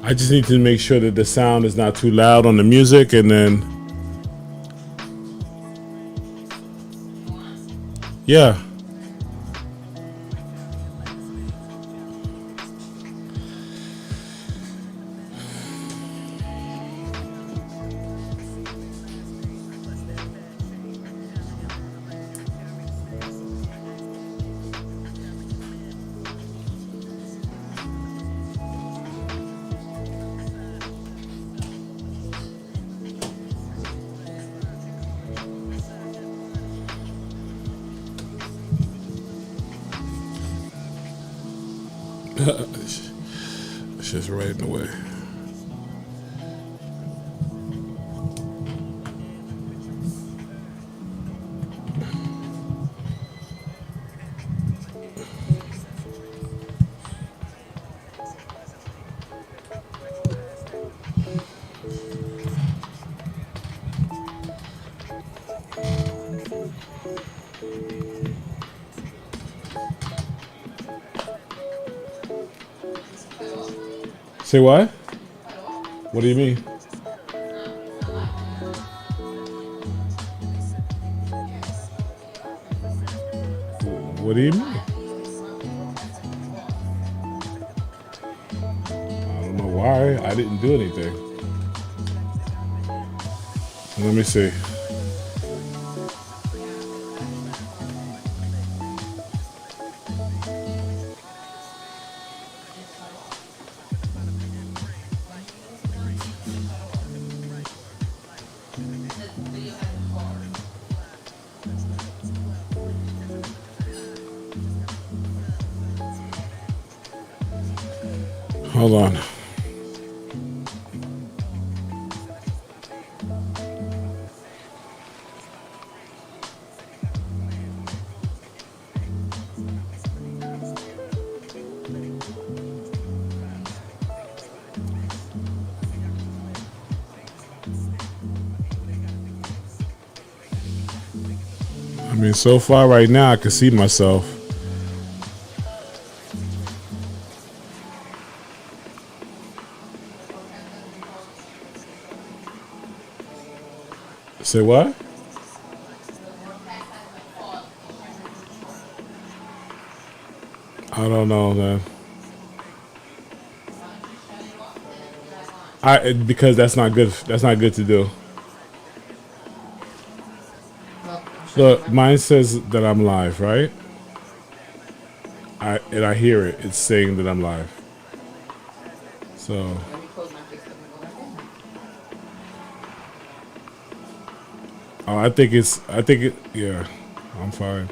I just need to make sure that the sound is not too loud on the music, and then yeah. It's just right in the way. Say what? What do you mean? What do you mean? I don't know why. I didn't do anything. Let me see. Hold on. I mean, so far right now, I can see myself. Say what? I don't know, man. Because that's not good. That's not good to do. Look, mine says that I'm live, right? I hear it. It's saying that I'm live. So oh, I think it's. I think it. Yeah, I'm fine.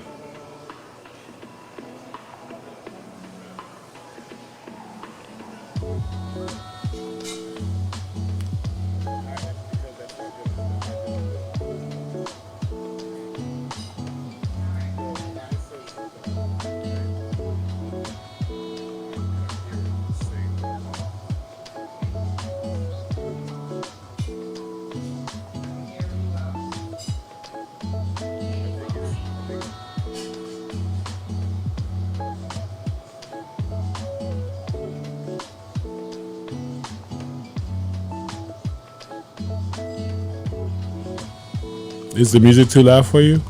Is the music too loud for you?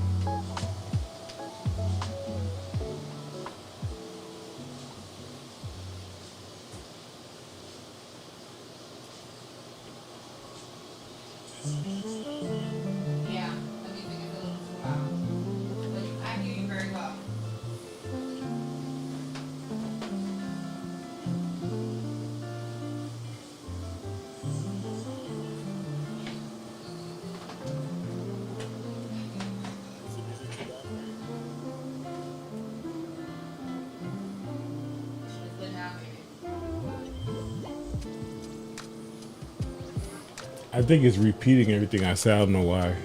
I think it's repeating everything I say. I don't know why.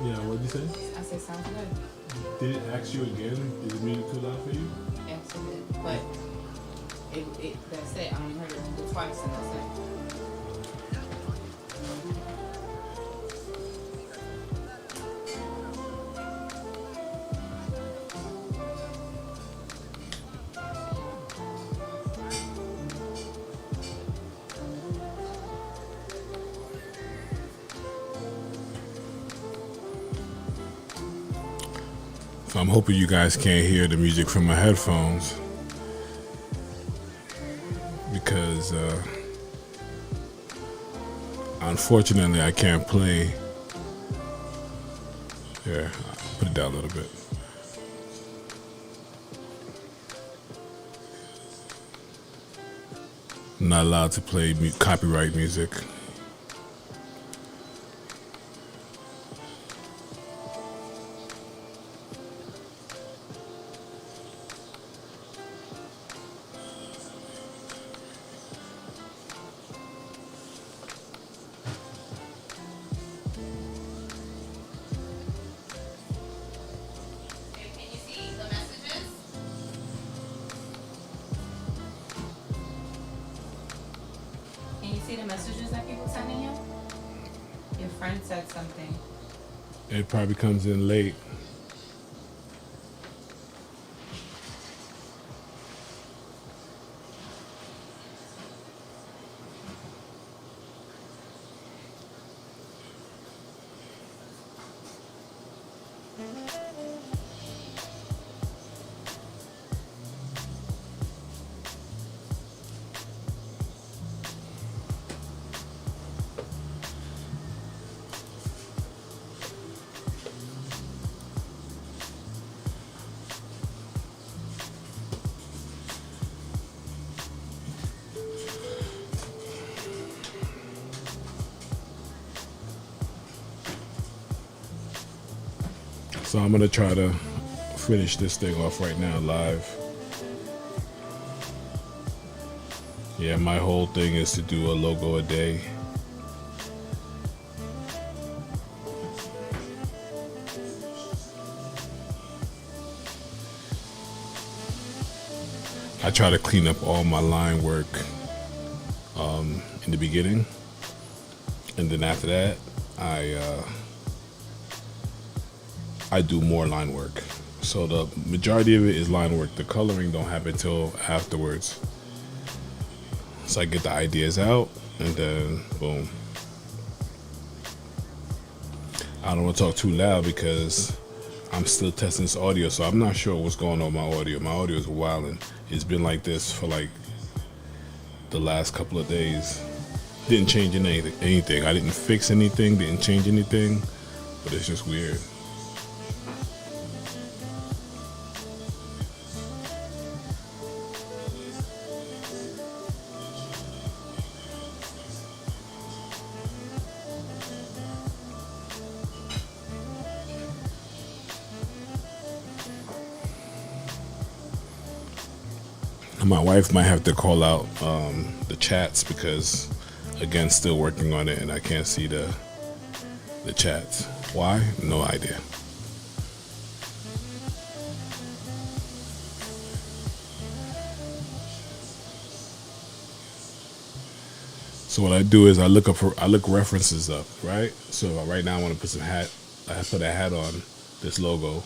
Yeah, what'd you say? I said sounds good. Did it ask you again? Is the music too loud for you? Absolutely. But that's it. I only heard it twice and that's it. So I'm hoping you guys can't hear the music from my headphones because unfortunately I can't play. Here, I'll put it down a little bit. I'm not allowed to play copyright music. Can you see the messages? Can you see the messages that people sending you? Your friend said something. It probably comes in late. So I'm gonna try to finish this thing off right now live. Yeah, my whole thing is to do a logo a day. I try to clean up all my line work in the beginning, and then after that, I do more line work. So the majority of it is line work. The coloring don't happen till afterwards. So I get the ideas out, and then boom. I don't want to talk too loud because I'm still testing this audio, so I'm not sure what's going on with my audio. My audio is wilding. It's been like this for like the last couple of days. Didn't change anything. I didn't fix anything, didn't change anything, but it's just weird. My wife might have to call out the chats because, again, still working on it and I can't see the chats. Why? No idea. So what I do is I look references up, right? So right now I want to put I put a hat on this logo,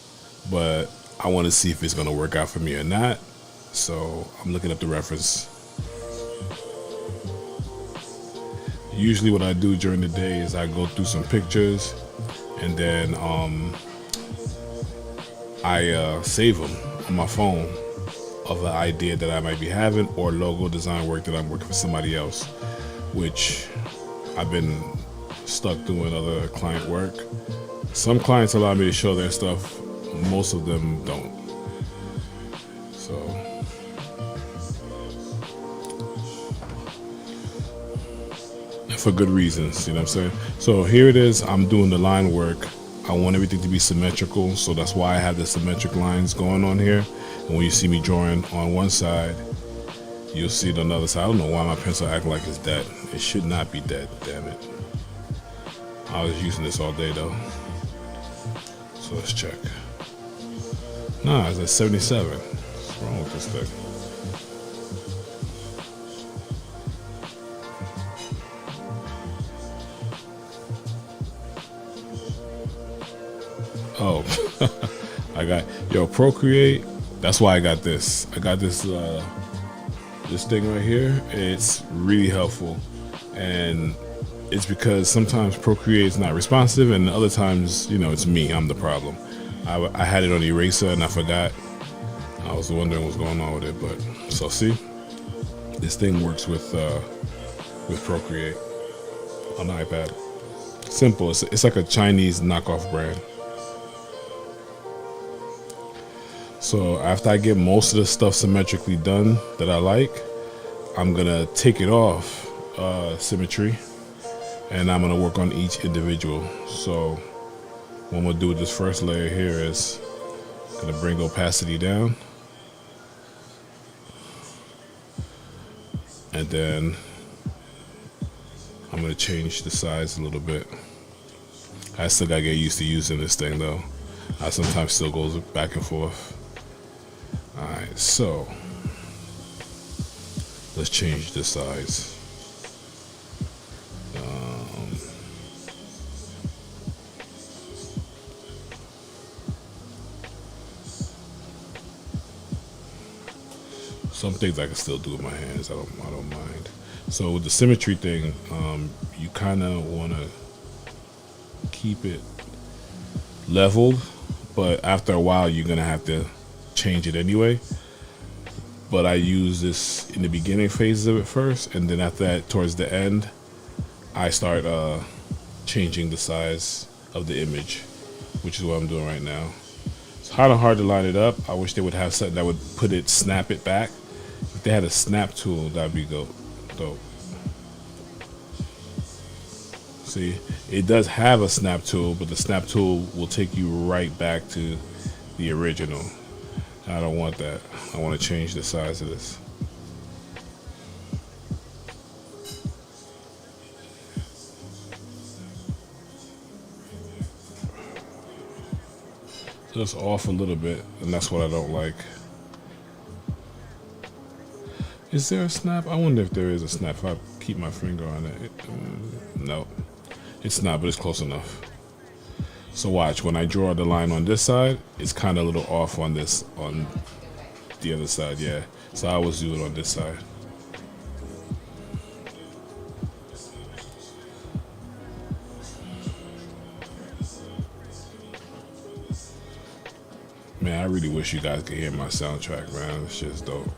but I want to see if it's going to work out for me or not. So I'm looking up the reference. Usually what I do during the day is I go through some pictures and then I save them on my phone of an idea that I might be having or logo design work that I'm working for somebody else, which I've been stuck doing other client work. Some clients allow me to show their stuff, most of them don't. So for good reasons, you know what I'm saying? So here it is, I'm doing the line work. I want everything to be symmetrical, so that's why I have the symmetric lines going on here. And when you see me drawing on one side, you'll see it on the other side. I don't know why my pencil acting like it's dead. It should not be dead, damn it. I was using this all day though. So let's check. Nah, it's at 77. What's wrong with this thing? Oh, I got Procreate. That's why I got this. I got this this thing right here. It's really helpful, and it's because sometimes Procreate is not responsive, and other times, it's me. I'm the problem. I had it on eraser and I forgot. I was wondering what's going on with it, but so see, this thing works with Procreate on the iPad. Simple. It's like a Chinese knockoff brand. So after I get most of the stuff symmetrically done that I like, I'm gonna take it off symmetry, and I'm gonna work on each individual. So what I'm gonna do with this first layer here is gonna bring the opacity down, and then I'm gonna change the size a little bit. I still gotta get used to using this thing though. I sometimes still goes back and forth. Alright, so let's change the size. Some things I can still do with my hands. I don't mind. So with the symmetry thing, you kind of want to keep it leveled, but after a while you're gonna have to change it anyway. But I use this in the beginning phases of it first, and then after that, towards the end, I start changing the size of the image, which is what I'm doing right now. It's kind of hard to line it up. I wish they would have something that would snap it back. If they had a snap tool, that'd be dope. See, it does have a snap tool, but the snap tool will take you right back to the original. I don't want that. I want to change the size of this. Just off a little bit, and that's what I don't like. Is there a snap? I wonder if there is a snap. If I keep my finger on it. No, it's not, but it's close enough. So watch, when I draw the line on this side, it's kind of a little off on the other side, yeah. So I always do it on this side. Man, I really wish you guys could hear my soundtrack, man. It's just dope.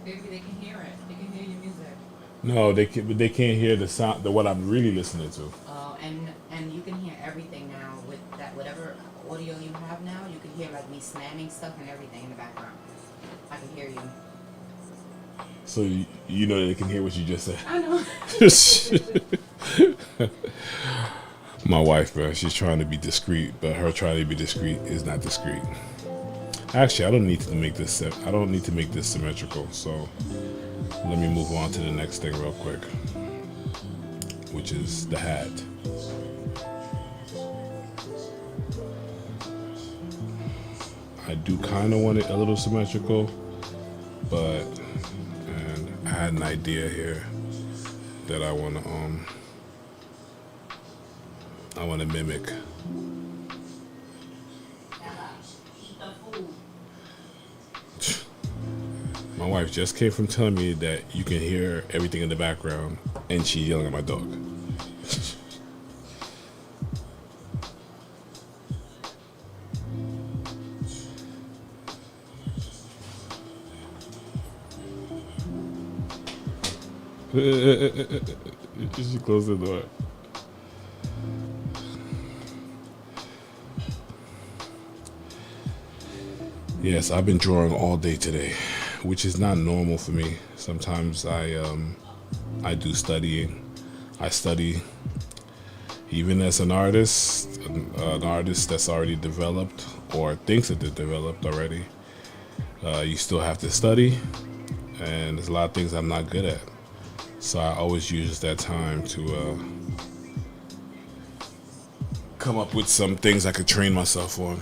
Maybe they can hear it. They can hear your music. No, they can't hear the sound, what I'm really listening to. Oh, and you can hear everything now with that whatever audio you have now. You can hear like me slamming stuff and everything in the background. I can hear you. So you know they can hear what you just said. I know. My wife, man, she's trying to be discreet, but her trying to be discreet is not discreet. Actually, I don't need to make this symmetrical. So let me move on to the next thing real quick, which is the hat. I do kind of want it a little symmetrical, and I had an idea here that I want to mimic. My wife just came from telling me that you can hear everything in the background, and she's yelling at my dog. She closed the door. Yes, I've been drawing all day today, which is not normal for me. Sometimes I do studying. I study. even as an artist, an artist that's already developed or thinks that they're developed already, you still have to study, and there's a lot of things I'm not good at. So I always use that time to come up with some things I could train myself on.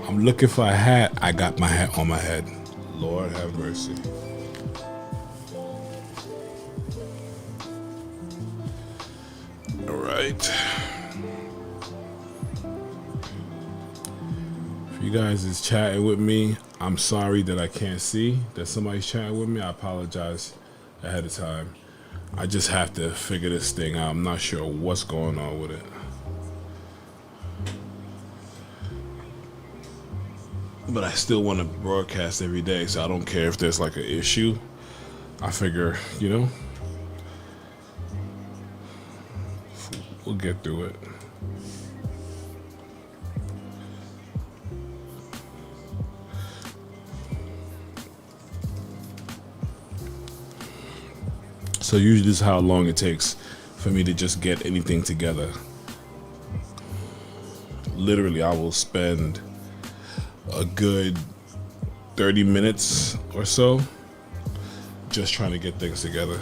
I'm looking for a hat. I got my hat on my head. Lord have mercy. All right. If you guys is chatting with me, I'm sorry that I can't see that somebody's chatting with me. I apologize ahead of time. I just have to figure this thing out. I'm not sure what's going on with it. But I still want to broadcast every day, so I don't care if there's like an issue. I figure, we'll get through it. So usually this is how long it takes for me to just get anything together. Literally, I will spend a good 30 minutes or so just trying to get things together.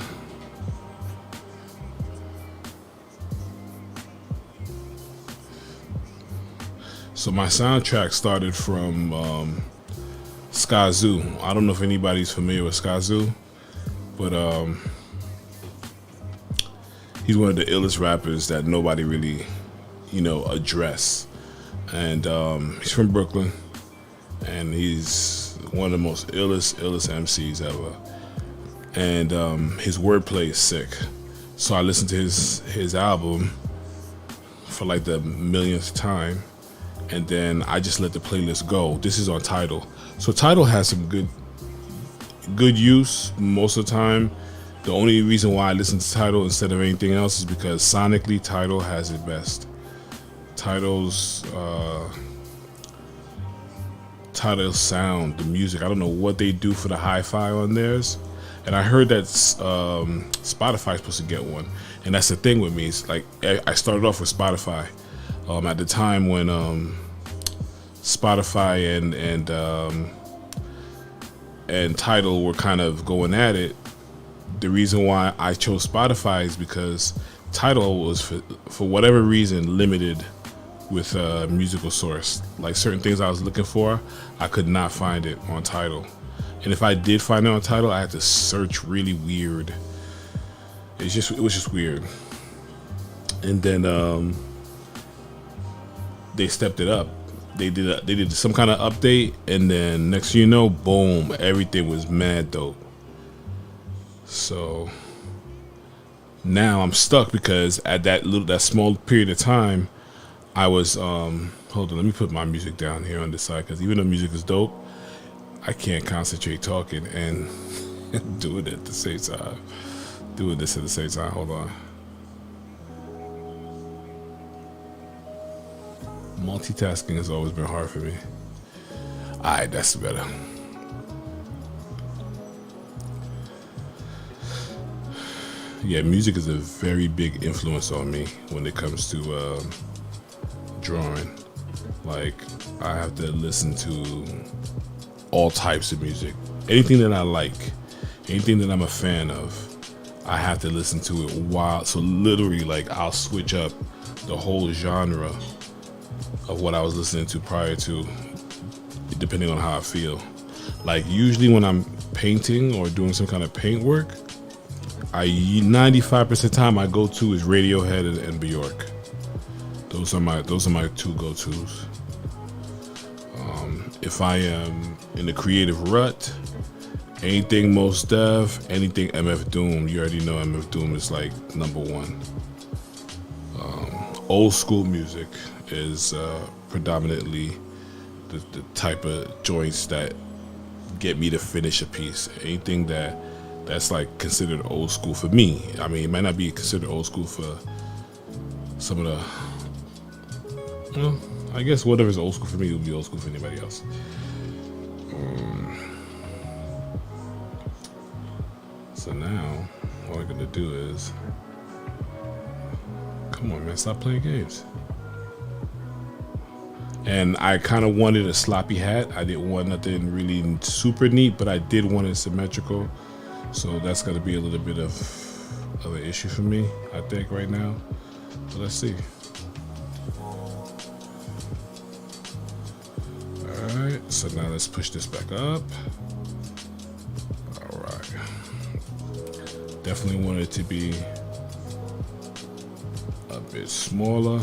So my soundtrack started from Skazoo. I don't know if anybody's familiar with Skazoo, but he's one of the illest rappers that nobody really, address. And he's from Brooklyn. And he's one of the most illest MCs ever. And his wordplay is sick. So I listened to his album for like the millionth time. And then I just let the playlist go. This is on Tidal. So Tidal has some good use most of the time. The only reason why I listen to Tidal instead of anything else is because sonically Tidal has it best. Tidal's sound, the music, I don't know what they do for the hi-fi on theirs, and I heard that Spotify's supposed to get one, and that's the thing with me. It's like I started off with Spotify at the time when Spotify and Tidal were kind of going at it. The reason why I chose Spotify is because Tidal was for whatever reason limited with a musical source. Like certain things I was looking for, I could not find it on Tidal. And if I did find it on Tidal, I had to search really weird. It was just weird. And then they stepped it up. They did some kind of update, and then next thing you know, boom, everything was mad dope. So now I'm stuck because at that small period of time, I was hold on, let me put my music down here on this side, because even though music is dope, I can't concentrate talking and doing it at the same time. Doing this at the same time. Hold on. Multitasking has always been hard for me. Alright, that's better. Yeah, music is a very big influence on me when it comes to drawing. Like, I have to listen to all types of music. Anything that I like, anything that I'm a fan of, I have to listen to it so literally, like, I'll switch up the whole genre of what I was listening to prior to, depending on how I feel. Like, usually when I'm painting or doing some kind of paint work, 95% of the time I go to is Radiohead and Bjork. Those are my two go-tos. If I am in a creative rut, anything Mos Def, anything MF Doom. You already know MF Doom is like number one. Old school music is predominantly the type of joints that get me to finish a piece. Anything that's like considered old school for me. I mean, it might not be considered old school for some of the, I guess whatever's old school for me will be old school for anybody else. So now, all I'm gonna do is, come on, man, stop playing games. And I kind of wanted a sloppy hat. I didn't want nothing really super neat, but I did want it symmetrical. So that's gonna be a little bit of an issue for me, I think, right now. So let's see. All right, so now let's push this back up. All right. Definitely want it to be a bit smaller.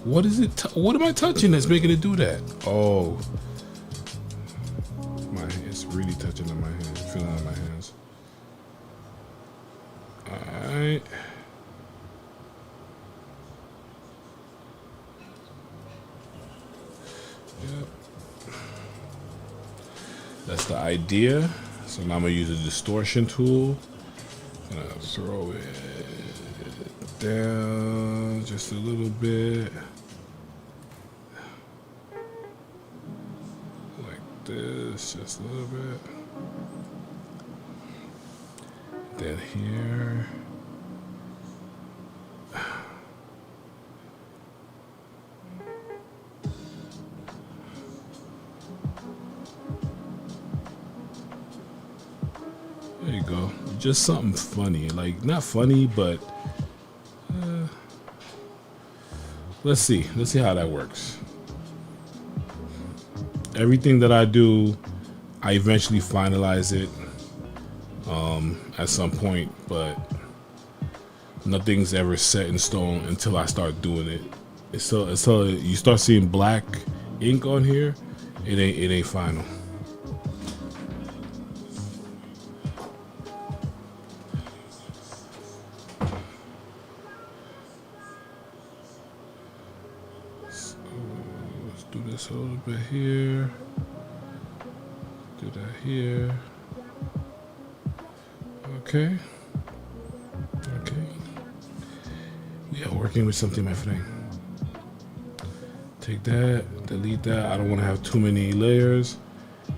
What is it? What am I touching that's making it do that? Oh, it's really touching on my hands, feeling on my hands. All right. Yep. That's the idea. So now I'm gonna use a distortion tool. I'm gonna throw it down just a little bit. Like this, just a little bit. Then here. There you go. Just something funny. Like, not funny, but let's see. Let's see how that works. Everything that I do, I eventually finalize it at some point, but nothing's ever set in stone until I start doing it. Until you start seeing black ink on here, it ain't final. Do this a little bit here. Do that here. Okay. Okay. We are working with something, my friend. Take that, delete that. I don't want to have too many layers.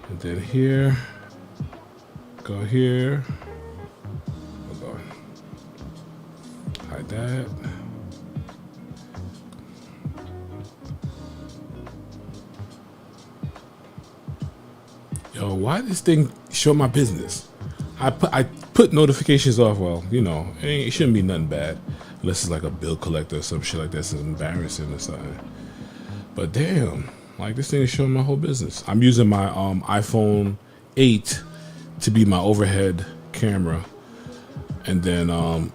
And then here. Go here. Hold on. Hide that. Yo, why this thing show my business? I put notifications off. Well, you know, it shouldn't be nothing bad, unless it's like a bill collector or some shit like that. It's embarrassing or something. But damn, like this thing is showing my whole business. I'm using my iPhone 8 to be my overhead camera, and then I'll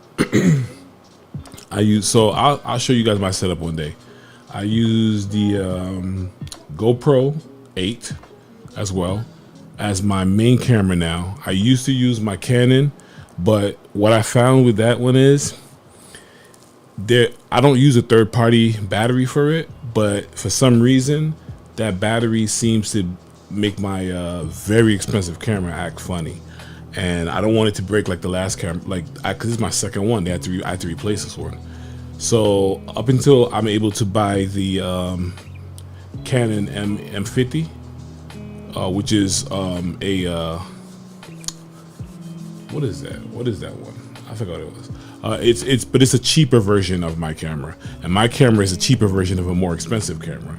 show you guys my setup one day. I use the GoPro 8 as well as my main camera now. I used to use my Canon, but what I found with that one is I don't use a third-party battery for it, but for some reason that battery seems to make my very expensive camera act funny, and I don't want it to break like the last camera, because it's my second one. I had to replace this one. So up until I'm able to buy the Canon M50, which is what is that? What is that one? I forgot what it was. But it's a cheaper version of my camera, and my camera is a cheaper version of a more expensive camera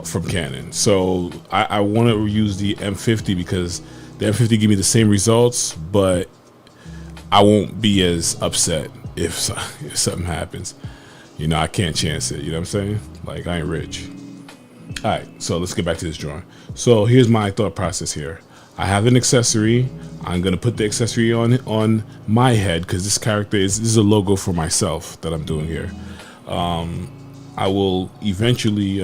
from Canon. So I want to use the M50 because the M50 give me the same results, but I won't be as upset if something happens. You know, I can't chance it. You know what I'm saying? Like, I ain't rich. All right, so let's get back to this drawing. So here's my thought process here. I have an accessory. I'm gonna put the accessory on my head because this character this is a logo for myself that I'm doing here. I will eventually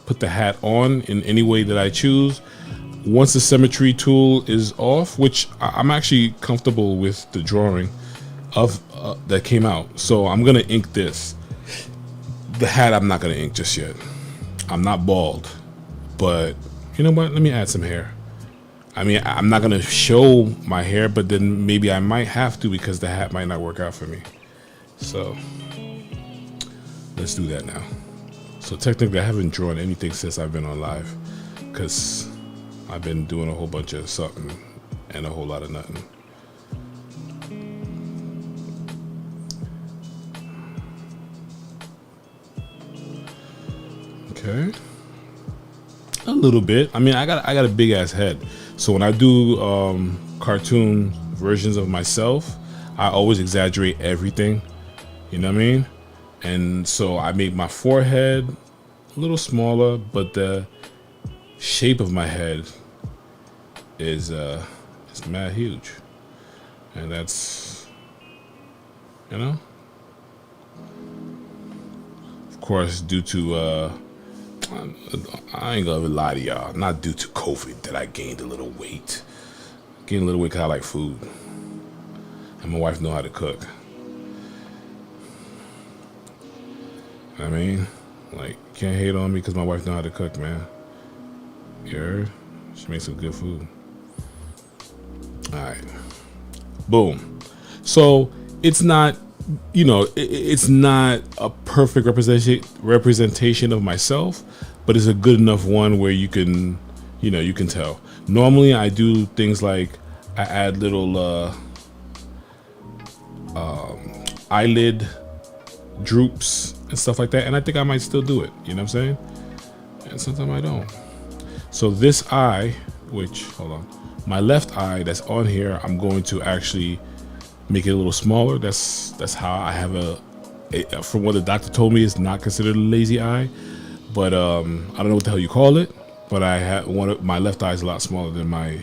put the hat on in any way that I choose. Once the symmetry tool is off, which I'm actually comfortable with the drawing of that came out. So I'm gonna ink this. The hat I'm not gonna ink just yet. I'm not bald, but you know what? Let me add some hair. I mean, I'm not gonna show my hair, but then maybe I might have to because the hat might not work out for me. So let's do that now. So technically I haven't drawn anything since I've been on live because I've been doing a whole bunch of something and a whole lot of nothing. Okay. A little bit. I mean, I got a big ass head. So when I do cartoon versions of myself, I always exaggerate everything. You know what I mean? And so I make my forehead a little smaller, but the shape of my head is mad huge. And that's, you know, of course, due to I ain't gonna lie to y'all, not due to COVID that I gained a little weight. Gained a little weight because I like food, and my wife know how to cook. I mean, like, can't hate on me because my wife know how to cook, man. You heard? She makes some good food. All right, boom. So it's not, it's not a perfect representation of myself, but it's a good enough one where you can, you can tell. Normally, I do things like I add little eyelid droops and stuff like that, and I think I might still do it. You know what I'm saying? And sometimes I don't. So this eye, which, hold on, my left eye that's on here, I'm going to actually make it a little smaller. That's how I have from what the doctor told me, it's not considered a lazy eye, but I don't know what the hell you call it, but I have my left eye is a lot smaller than my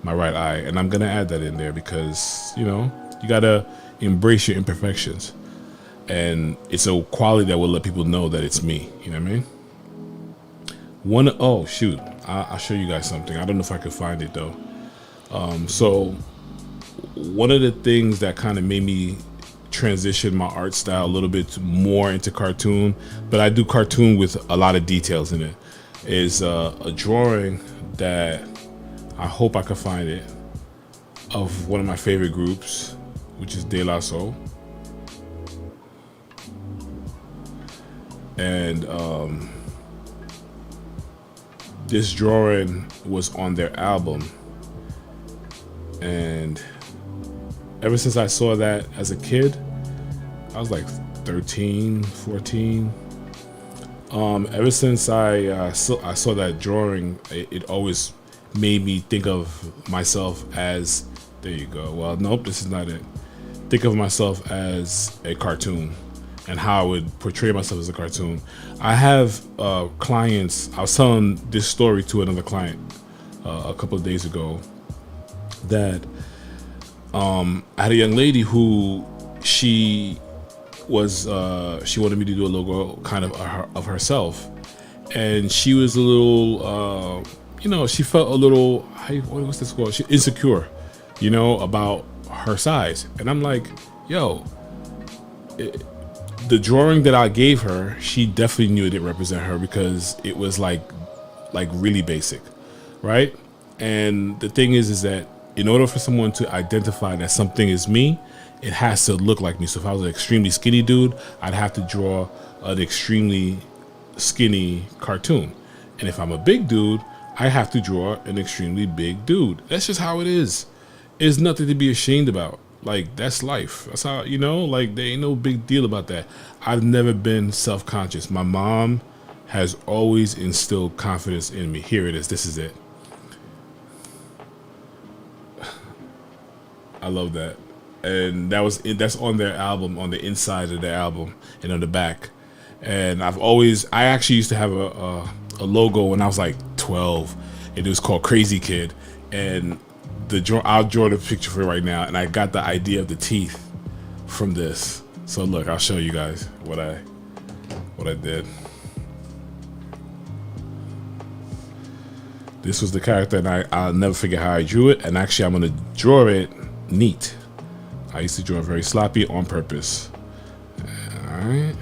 right eye, and I'm gonna add that in there because you gotta embrace your imperfections, and it's a quality that will let people know that it's me. You know what I mean? Oh shoot, I'll show you guys something. I don't know if I could find it though. So one of the things that kind of made me transition my art style a little bit more into cartoon, but I do cartoon with a lot of details in it, is a drawing that I hope I can find it, of one of my favorite groups, which is De La Soul. And this drawing was on their album, and ever since I saw that as a kid, I was like 13, 14. Ever since I saw that drawing, it always made me think of myself as, there you go. Well, nope, this is not it. Think of myself as a cartoon and how I would portray myself as a cartoon. I have clients. I was telling this story to another client a couple of days ago that I had a young lady who she wanted me to do a logo kind of herself, and she was a little she felt a little, what's this called? She insecure, about her size, and I'm like, yo, the drawing that I gave her, she definitely knew it didn't represent her because it was like really basic, right? And the thing is that in order for someone to identify that something is me, it has to look like me. So if I was an extremely skinny dude, I'd have to draw an extremely skinny cartoon. And if I'm a big dude, I have to draw an extremely big dude. That's just how it is. It's nothing to be ashamed about. Like, that's life. That's how, there ain't no big deal about that. I've never been self-conscious. My mom has always instilled confidence in me. Here it is. This is it. I love that. And that's on their album, on the inside of their album and on the back. And I actually used to have a logo when I was like 12, and it was called Crazy Kid. And I'll draw the picture for you right now, and I got the idea of the teeth from this. So look, I'll show you guys what I did. This was the character, and I'll never forget how I drew it. And actually, I'm gonna draw it neat. I used to draw it very sloppy on purpose. All right.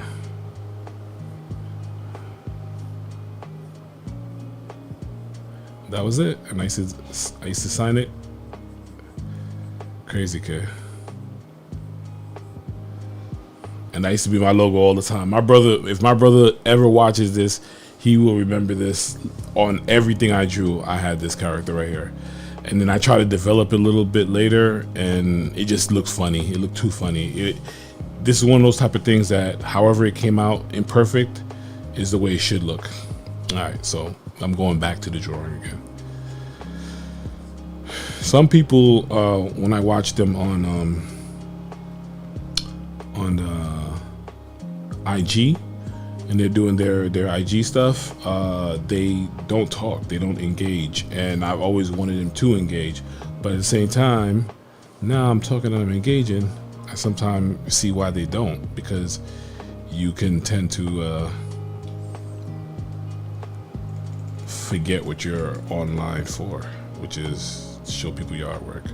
That was it, and I used to sign it. Crazy Kid. And that used to be my logo all the time. If my brother ever watches this, he will remember this. On everything I drew, I had this character right here. And then I tried to develop it a little bit later, and it just looked funny. It looked too funny. This is one of those type of things that, however it came out imperfect, is the way it should look. All right, so I'm going back to the drawing again. Some people, when I watch them on IG, and they're doing their IG stuff, they don't talk, they don't engage, and I've always wanted them to engage, but at the same time, now I'm talking and I'm engaging. I sometimes see why they don't, because you can tend to forget what you're online for, which is show people your artwork.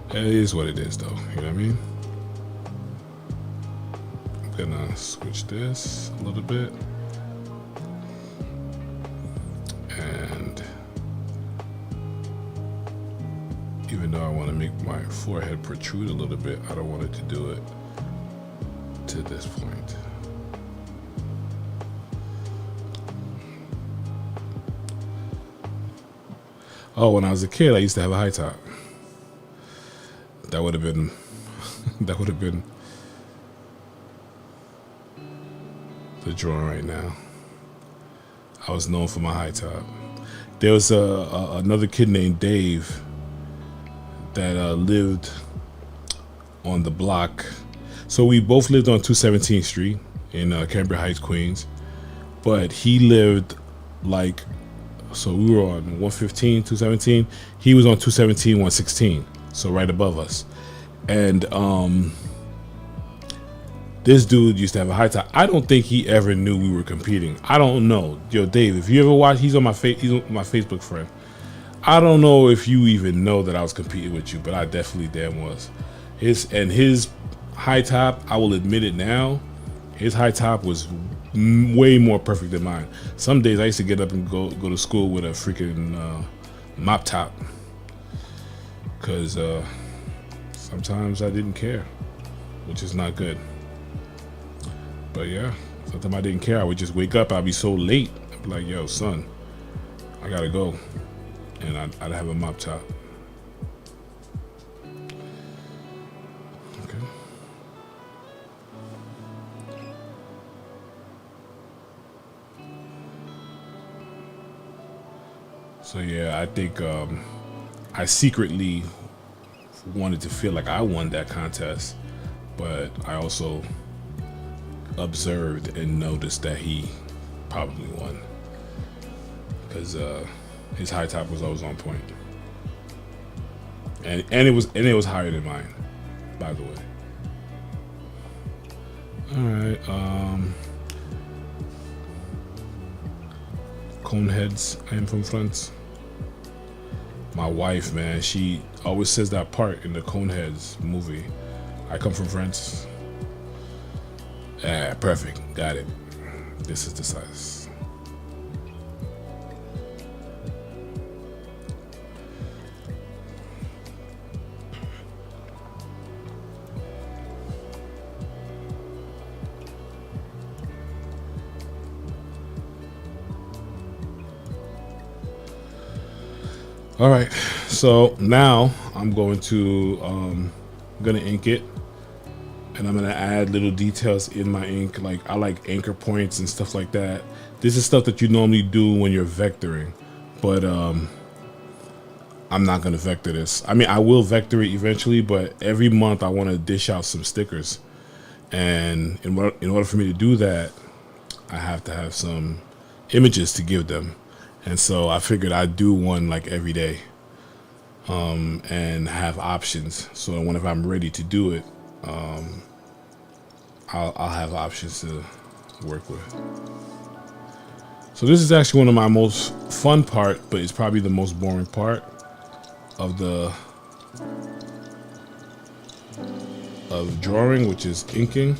It is what it is, though. You know what I mean? I'm gonna switch this a little bit, and even though I want to make my forehead protrude a little bit, I don't want it to do it to this point. Oh, when I was a kid, I used to have a high top. That would have been, that would have been the drawing right now. I was known for my high top. There was another kid named Dave that lived on the block. So we both lived on 217th Street in Cambridge Heights, Queens. But he lived like, so we were on 115, 217. He was on 217, 116. So right above us. And this dude used to have a high top. I don't think he ever knew we were competing. I don't know. Yo, Dave, if you ever watch, he's on my Facebook friend. I don't know if you even know that I was competing with you, but I definitely damn was. His high top, I will admit it now, his high top was way more perfect than mine. Some days I used to get up and go to school with a freaking mop top, because sometimes I didn't care, which is not good. But yeah, sometimes I didn't care. I would just wake up, I'd be so late, I'd be like, yo, son, I gotta go. And I'd have a mop top. Okay. So yeah, I think I secretly wanted to feel like I won that contest, but I also observed and noticed that he probably won, because his high top was always on point, and it was higher than mine, by the way. All right, cone heads. I am from France. My wife, man, she always says that part in the Coneheads movie. I come from France. Ah, perfect. Got it. This is the size. All right, so now I'm going to gonna ink it, and I'm gonna add little details in my ink. Like I like anchor points and stuff like that. This is stuff that you normally do when you're vectoring, but I'm not gonna vector this. I mean, I will vector it eventually, but every month I want to dish out some stickers, and in order for me to do that, I have to have some images to give them. And so I figured I'd do one like every day, and have options. So whenever I'm ready to do it, I'll have options to work with. So this is actually one of my most fun part, but it's probably the most boring part of drawing, which is inking.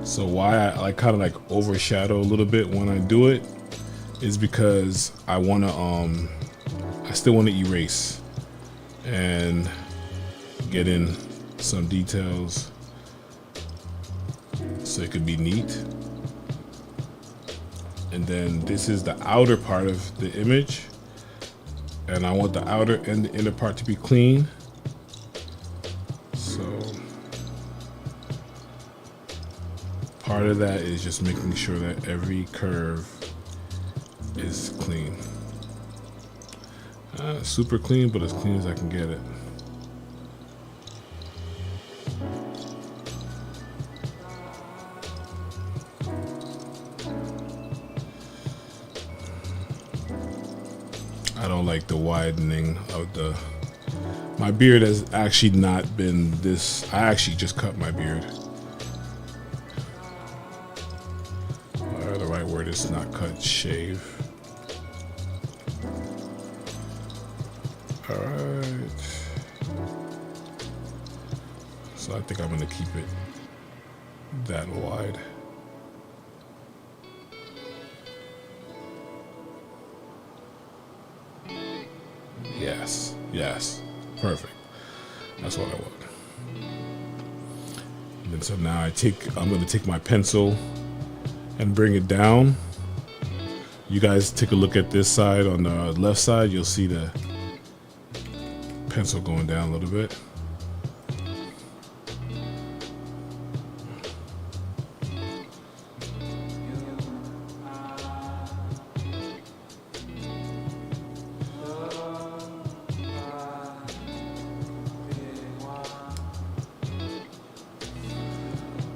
So why I like kind of like overshadow a little bit when I do it is because I want to I still want to erase and get in some details so it could be neat. And then this is the outer part of the image, and I want the outer and the inner part to be clean. So part of that is just making sure that every curve is clean. Super clean, but as clean as I can get it. I don't like the widening of the... My beard has actually not been this... I actually just cut my beard. The right word is not cut, shave. Alright. So I think I'm gonna keep it that wide. Yes, yes, perfect. That's what I want. And then so now I'm gonna take my pencil and bring it down. You guys take a look at this side. On the left side, you'll see the pencil going down a little bit.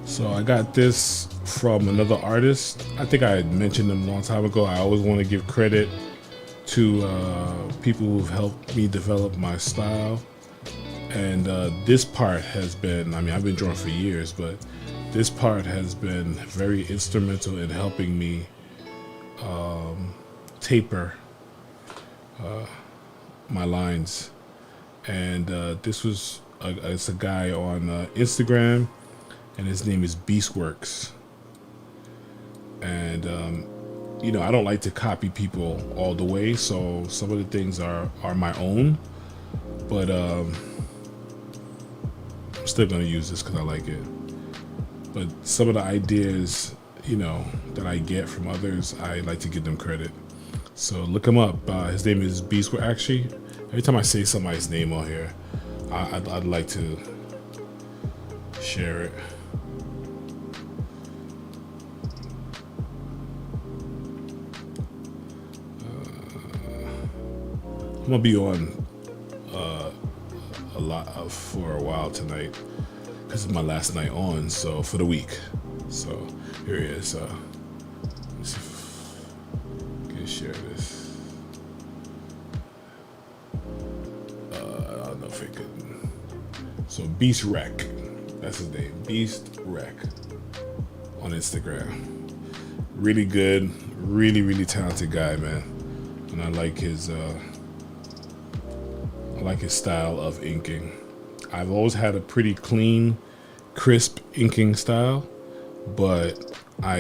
So I got this from another artist. I think I had mentioned him a long time ago. I always want to give credit to people who've helped me develop my style. And this part has been, I mean, I've been drawing for years, but this part has been very instrumental in helping me taper my lines. And this was, it's a guy on Instagram, and his name is Beastworks. And you know, I don't like to copy people all the way, so some of the things are my own, but I'm still gonna use this because I like it. But some of the ideas, you know, that I get from others, I like to give them credit. So look him up. His name is Beastworks. Actually, every time I say somebody's name on here, I'd like to share it. I'm gonna be on a lot for a while tonight because it's my last night on, so for the week. So here he is. Let's see if I can share this. I don't know if it could. So Beast Rec, that's his name. Beast Rec on Instagram. Really good, really talented guy, man. And I like his style of inking. I've always had a pretty clean, crisp inking style, but I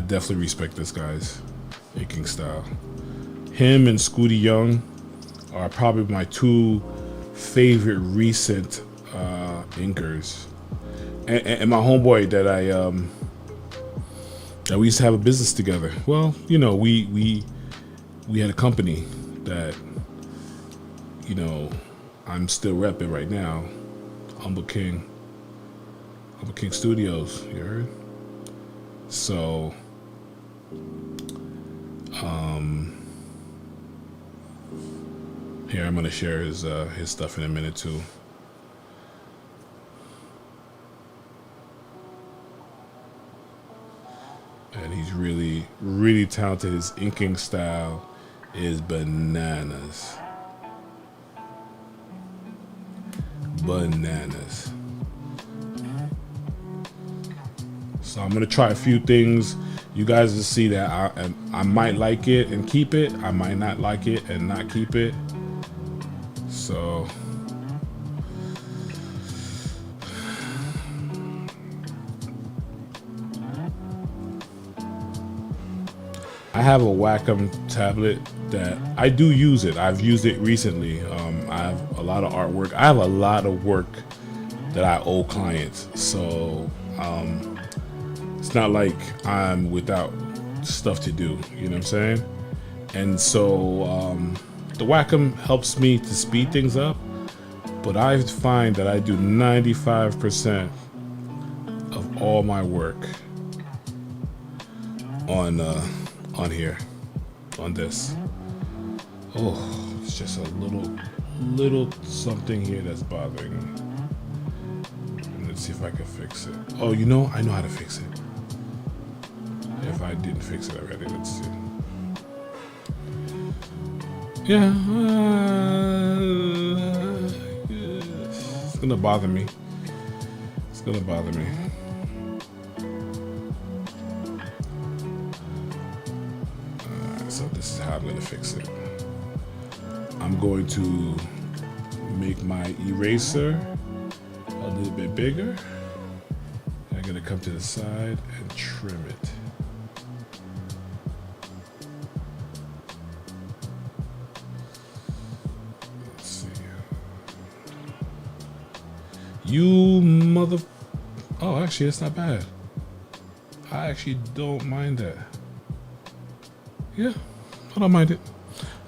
definitely respect this guy's inking style. Him and Scooty Young are probably my two favorite recent inkers. And my homeboy that we used to have a business together. Well, you know, we had a company that, you know, I'm still repping right now. Humble King Studios, you heard? So, here I'm gonna share his stuff in a minute too. And he's really talented. His inking style is bananas. So I'm gonna try a few things. You guys will see that I might like it and keep it. I might not like it and not keep it. So I have a Wacom tablet that I do use it. I've used it recently. I have a lot of artwork. I have a lot of work that I owe clients. So it's not like I'm without stuff to do. You know what I'm saying? And so the Wacom helps me to speed things up, but I find that I do 95% of all my work on here, on this. Oh, it's just a little something here that's bothering me. And let's see if I can fix it. Oh, I know how to fix it. If I didn't fix it already, let's see. Yeah, it's gonna bother me. It's gonna bother me. So this is how I'm gonna fix it. I'm going to make my eraser a little bit bigger. I'm gonna come to the side and trim it. Let's see. You mother... Oh, actually, it's not bad. I actually don't mind that. Yeah, I don't mind it.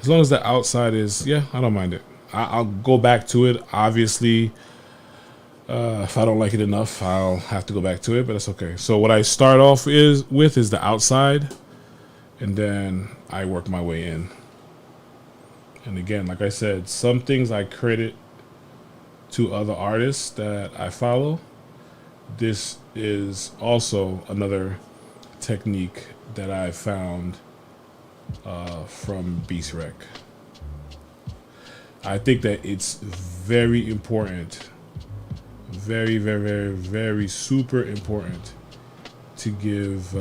As long as the outside is, yeah, I don't mind it. I'll go back to it. Obviously, if I don't like it enough, I'll have to go back to it, but that's okay. So what I start off with is the outside, and then I work my way in. And again, like I said, some things I credit to other artists that I follow. This is also another technique that I found from Beast Rec. I think that it's very important, very, very, very, very super important to give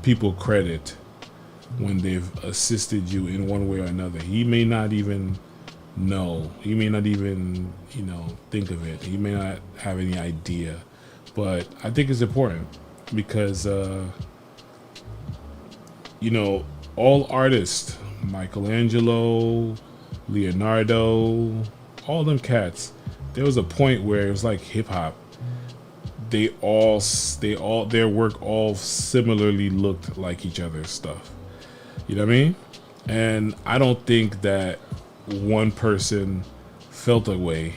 people credit when they've assisted you in one way or another. He may not even know. He may not even, think of it. He may not have any idea. But I think it's important because, all artists, Michelangelo, Leonardo, all them cats, there was a point where it was like hip hop. Their work all similarly looked like each other's stuff. You know what I mean? And I don't think that one person felt a way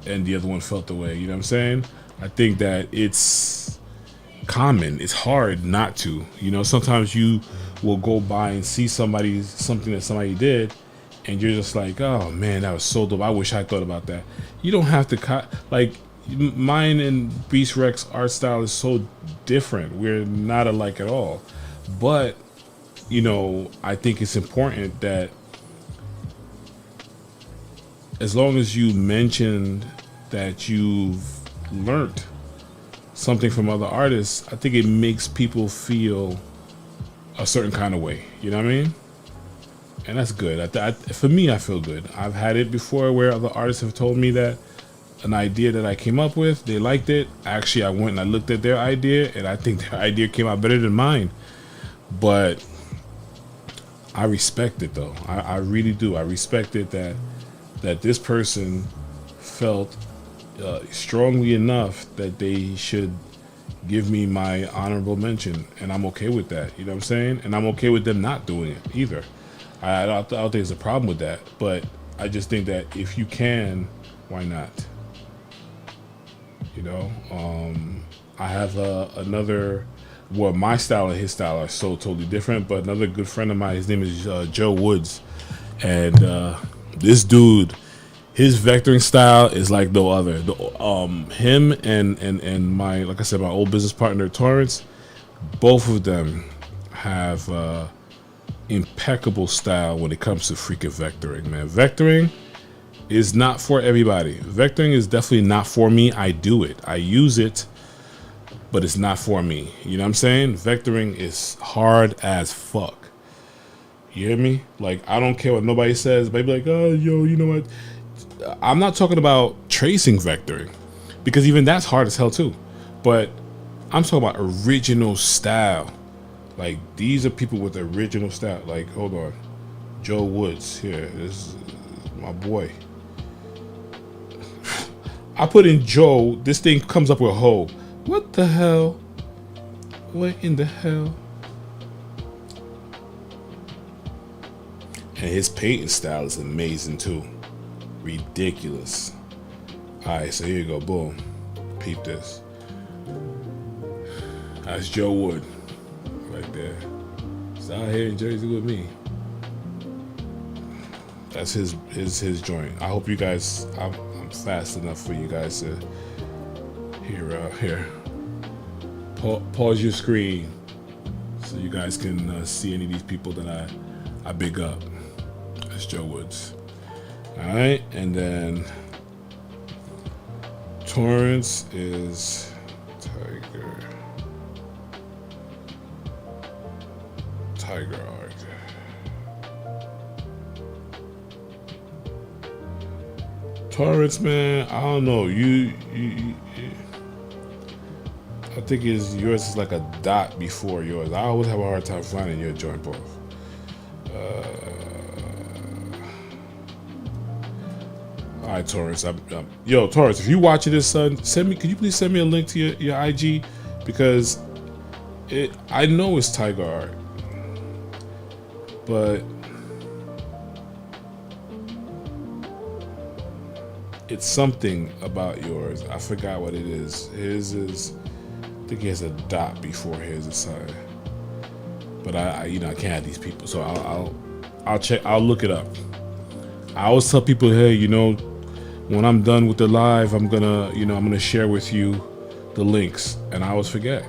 and the other one felt the way. You know what I'm saying? I think that it's common. It's hard not to. Sometimes you will go by and see something that somebody did, and you're just like, oh man, that was so dope. I wish I thought about that. You don't have to mine and Beast Rec's art style is so different. We're not alike at all. But I think it's important that as long as you mentioned that you've learned something from other artists, I think it makes people feel a certain kind of way. You know what I mean? And that's good. For me, I feel good. I've had it before where other artists have told me that an idea that I came up with, they liked it. Actually, I went and I looked at their idea, and I think their idea came out better than mine. But I respect it, though. I really do. I respect it that this person felt strongly enough that they should give me my honorable mention, and I'm okay with that. You know what I'm saying? And I'm okay with them not doing it either. I don't think there's a problem with that, but I just think that if you can, why not? I have another. Well, my style and his style are so totally different, but another good friend of mine, his name is Joe Woods, and this dude, his vectoring style is like no other. Him and my, like I said, my old business partner Torrance, both of them have impeccable style when it comes to freaking vectoring, man. Vectoring is not for everybody. Vectoring is definitely not for me. I do it. I use it, but it's not for me. You know what I'm saying? Vectoring is hard as fuck. You hear me? Like, I don't care what nobody says. They be like, oh, yo, you know what? I'm not talking about tracing vectoring, because even that's hard as hell too. But I'm talking about original style. Like, these are people with original style. Like, hold on. Joe Woods here. This is my boy. I put in Joe, this thing comes up with Ho. What the hell? What in the hell? And his painting style is amazing too. Ridiculous. Alright, so here you go. Boom. Peep this. That's Joe Wood. Right there. He's out here in Jersey with me. That's his joint. I hope you guys, I'm fast enough for you guys to here. Pause your screen so you guys can see any of these people that I big up. That's Joe Woods. All right, and then Torrance is Tiger Art. Torrance, man, I don't know. You I think yours is like a dot before yours. I always have a hard time finding your joint both. All right, Torrance. Yo, Torrance, if you watching this, son, could you please send me a link to your IG? Because I know it's Tiger Art, but it's something about yours. I forgot what it is. His is, I think he has a dot before his aside. But I can't have these people, so I'll check. I'll look it up. I always tell people, hey, when I'm done with the live, I'm gonna share with you the links, and I always forget.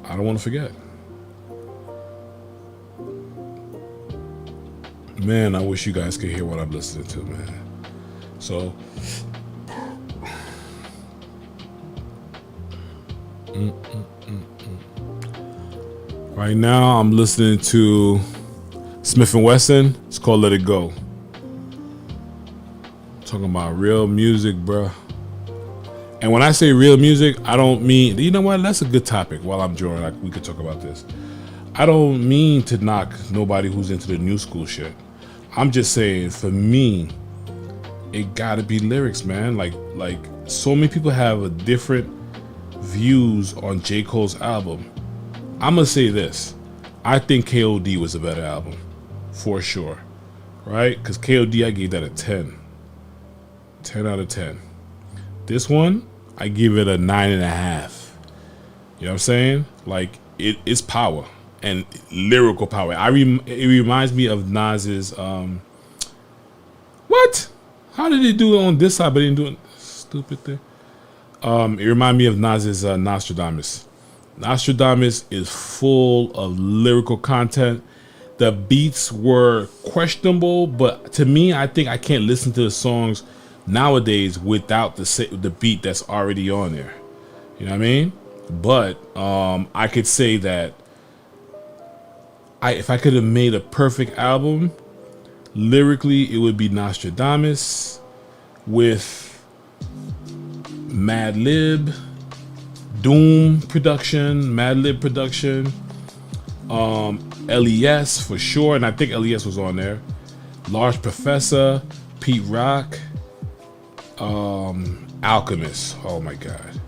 I don't want to forget. Man, I wish you guys could hear what I'm listening to, man. So, right now I'm listening to Smith & Wesson. It's called Let It Go. Talking about real music, bruh. And when I say real music, I don't mean, you know what? That's a good topic. While I'm drawing, we could talk about this. I don't mean to knock nobody who's into the new school shit. I'm just saying, for me, it gotta be lyrics, man. Like so many people have a different views on J. Cole's album. I'm gonna say this. I think KOD was a better album, for sure. Right? Because KOD, I gave that a 10. 10 out of 10. This one, I give it a 9.5. You know what I'm saying? Like, it's power and lyrical power. It reminds me of Nas's what? How did he do it on this side but didn't do it? Stupid thing. It reminded me of Nas's Nostradamus. Nostradamus is full of lyrical content. The beats were questionable, but to me, I think I can't listen to the songs nowadays without the beat that's already on there. You know what I mean? But I could say that if I could have made a perfect album, lyrically, it would be Nostradamus with Mad Lib, Doom production, Mad Lib production, LES for sure, and I think LES was on there. Large Professor, Pete Rock, Alchemist. Oh my God,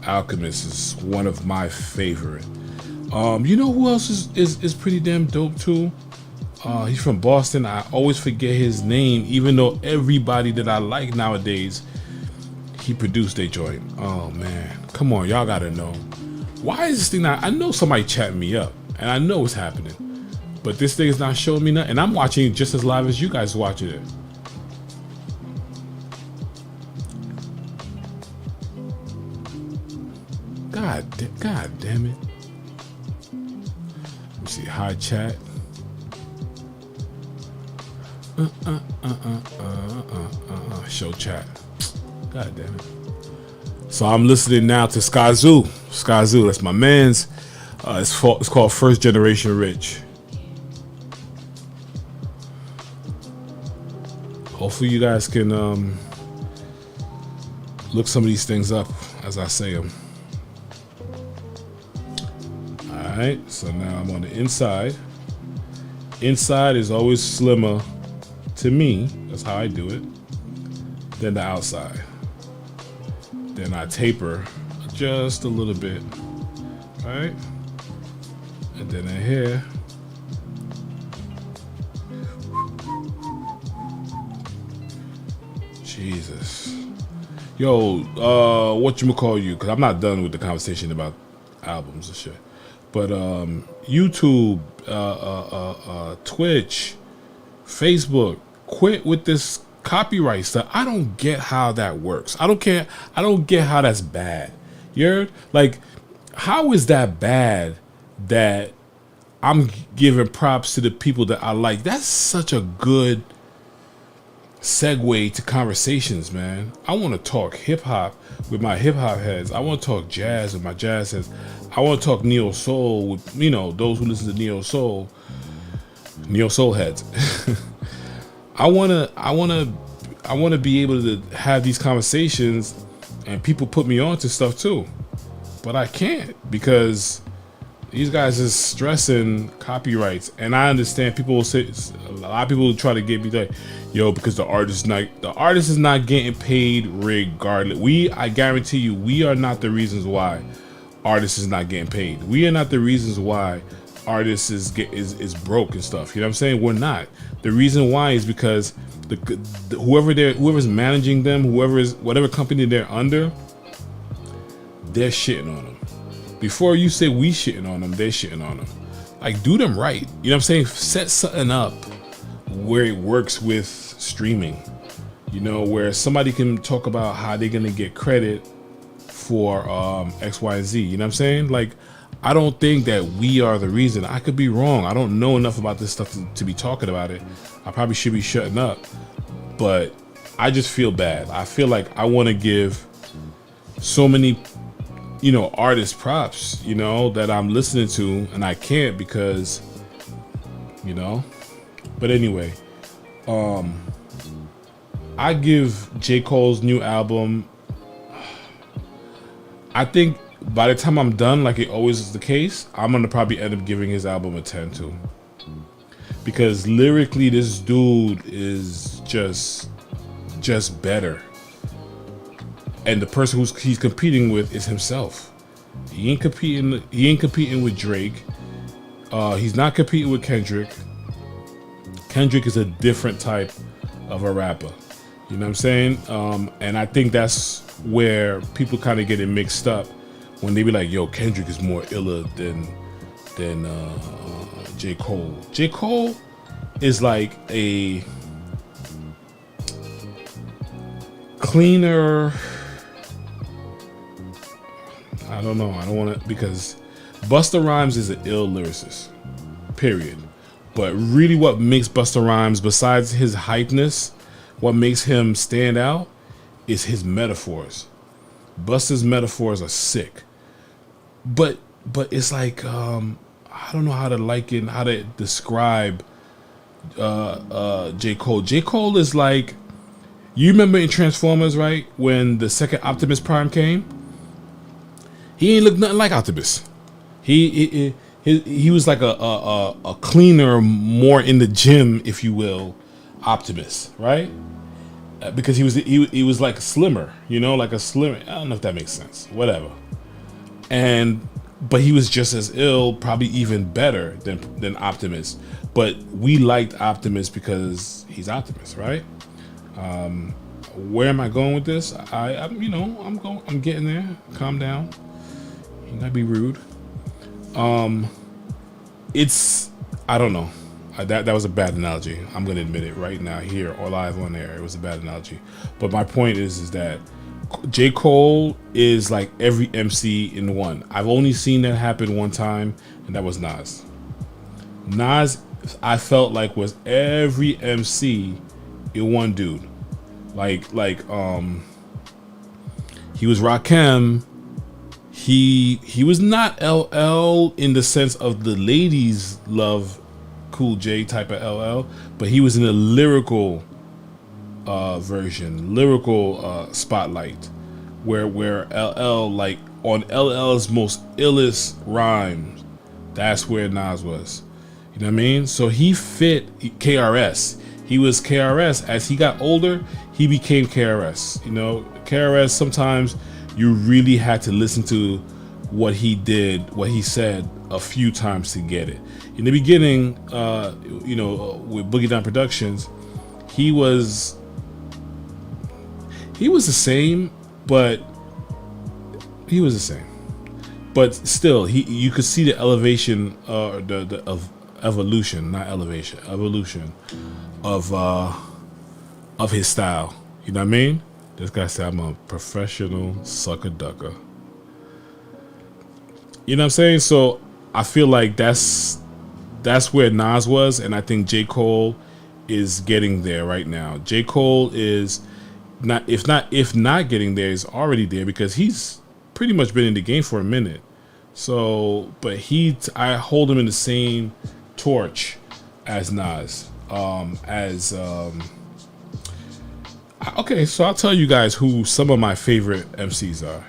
Alchemist is one of my favorite. You know who else is pretty damn dope too? He's from Boston. I always forget his name, even though everybody that I like nowadays, he produced a joint. Oh man, come on, y'all gotta know. Why is this thing not? I know somebody chatting me up, and I know it's happening, but this thing is not showing me nothing. And I'm watching just as live as you guys watching it. God damn it. Let me see, hi chat. Show chat. God damn it. So I'm listening now to Skyzoo. Skyzoo, that's my man's. It's called First Generation Rich. Hopefully you guys can look some of these things up as I say them. Alright, so now I'm on the inside. Inside is always slimmer to me. That's how I do it. then the outside. Then I taper just a little bit, right? And then in here, Jesus. Yo, whatchamacall you? Because I'm not done with the conversation about albums and shit. But YouTube, Twitch, Facebook, quit with this copyright stuff. I don't get how that works. I don't care. I don't get how that's bad. You're like, how is that bad that I'm giving props to the people that I like? That's such a good segue to conversations, man. I want to talk hip hop with my hip hop heads. I want to talk jazz with my jazz heads. I want to talk neo soul with, you know, those who listen to neo soul heads. I want to be able to have these conversations, and people put me on to stuff too, but I can't because these guys is stressing copyrights. And I understand people will say, a lot of people will try to get me like, yo, because the artist is not getting paid regardless. I guarantee you, we are not the reasons why artists is not getting paid. We are not the reasons why artists is broke and stuff. You know what I'm saying? We're not. The reason why is because whoever's managing them, whatever company they're under, they're shitting on them. Before you say we shitting on them, they're shitting on them. Like, do them right. You know what I'm saying? Set something up where it works with streaming. You know, where somebody can talk about how they're gonna get credit for X, Y, and Z. You know what I'm saying? Like, I don't think that we are the reason. I could be wrong. I don't know enough about this stuff to be talking about it. I probably should be shutting up. But I just feel bad. I feel like I want to give so many, you know, artist props, you know, that I'm listening to, and I can't because, you know. But anyway, I give J. Cole's new album, I think by the time I'm done, like it always is the case, I'm gonna probably end up giving his album a 10 too, because lyrically this dude is just better. And the person he's competing with is himself. He ain't competing with Drake. He's not competing with Kendrick. Kendrick is a different type of a rapper. You know what I'm saying? And I think that's where people kind of get it mixed up when they be like, yo, Kendrick is more iller than J. Cole. J. Cole is like a cleaner, I don't know. I don't want to, because Busta Rhymes is an ill lyricist, period. But really what makes Busta Rhymes, besides his hypeness, what makes him stand out is his metaphors. Busta's metaphors are sick. But it's like, I don't know how to describe J. Cole. J. Cole is like, you remember in Transformers, right? When the second Optimus Prime came? He ain't look nothing like Optimus. He was like a cleaner, more in the gym, if you will, Optimus, right? Because he was like slimmer, you know, like a slimmer. I don't know if that makes sense. Whatever. But he was just as ill, probably even better than Optimus. But we liked Optimus because he's Optimus, right? Where am I going with this? I'm getting there. Calm down. You gotta be rude. I don't know. That was a bad analogy. I'm gonna admit it right now, here or live on air. It was a bad analogy. But my point is that J. Cole is like every MC in one. I've only seen that happen one time, and that was Nas. Nas, I felt like, was every MC in one dude. Like he was Rakim. He was not LL in the sense of the ladies love Cool J type of LL, but he was in a lyrical version, lyrical spotlight, where LL, like on LL's most illest rhymes, that's where Nas was. You know what I mean? So he fit KRS. He was KRS. As he got older, he became KRS. You know, KRS, sometimes you really had to listen to what he did, what he said a few times to get it. In the beginning, you know, with Boogie Down Productions, he was the same, but he was the same. But still, you could see the elevation, the of evolution, not elevation, evolution of his style. You know what I mean? This guy said I'm a professional sucker ducker. You know what I'm saying? So I feel like that's where Nas was, and I think J. Cole is getting there right now. J. Cole is if not getting there, is already there, because he's pretty much been in the game for a minute. So, but I hold him in the same torch as Nas. Okay, so I'll tell you guys who some of my favorite MCs are,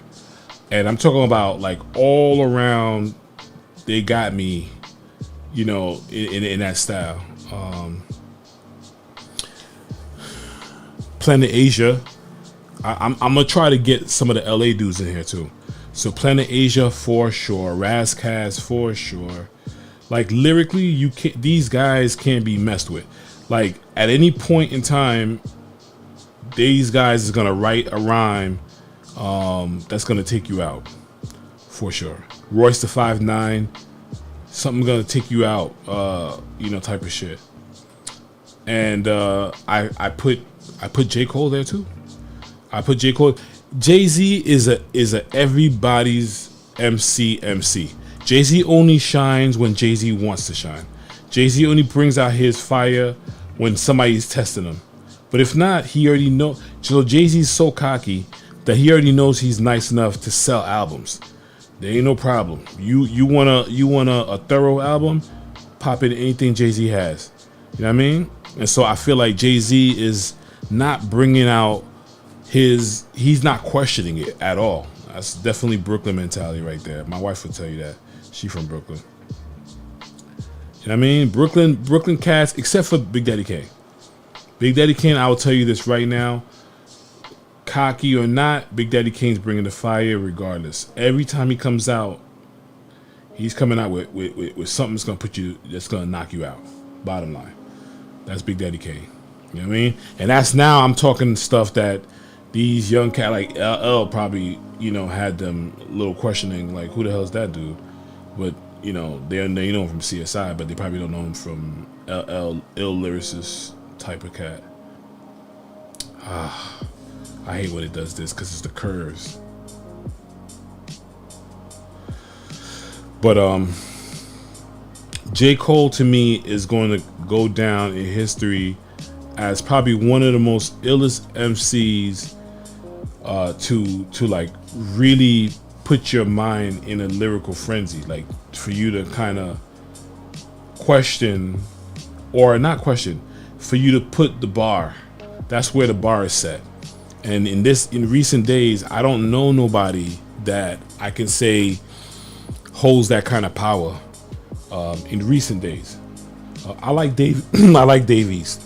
and I'm talking about like all around. They got me, you know, in that style. Planet Asia. I'm gonna try to get some of the LA dudes in here too. So Planet Asia for sure, Razkaz for sure. Like lyrically, these guys can't be messed with. Like at any point in time, these guys is gonna write a rhyme that's gonna take you out for sure. Royce the 5'9", something gonna take you out, you know, type of shit. And I put J. Cole there too. I put J. Cole. Jay-Z is a everybody's MC. Jay-Z only shines when Jay-Z wants to shine. Jay-Z only brings out his fire when somebody's testing him. But if not, he already knows. So Jay-Z's so cocky that he already knows he's nice enough to sell albums. There ain't no problem. You want a thorough album, pop in anything Jay-Z has. You know what I mean? And so I feel like Jay-Z is not bringing out he's not questioning it at all. That's definitely Brooklyn mentality right there. My wife will tell you that. She from Brooklyn. You know what I mean? Brooklyn cats, except for Big Daddy Kane. Big Daddy Kane, I will tell you this right now. Cocky or not, Big Daddy Kane's bringing the fire regardless. Every time he comes out, he's coming out with something that's gonna knock you out. Bottom line. That's Big Daddy Kane. You know what I mean? And that's now I'm talking stuff that these young cat like LL probably, you know, had them a little questioning, like, who the hell is that dude? But, you know, they know him from CSI, but they probably don't know him from LL, ill lyricist type of cat. I hate when it does this because it's the curves. But J. Cole to me is going to go down in history as probably one of the most illest MCs to like really put your mind in a lyrical frenzy, like for you to kind of question, or not question, for you to put the bar. That's where the bar is set. And in recent days, I don't know nobody that I can say holds that kind of power. In recent days, I like I like Dave East.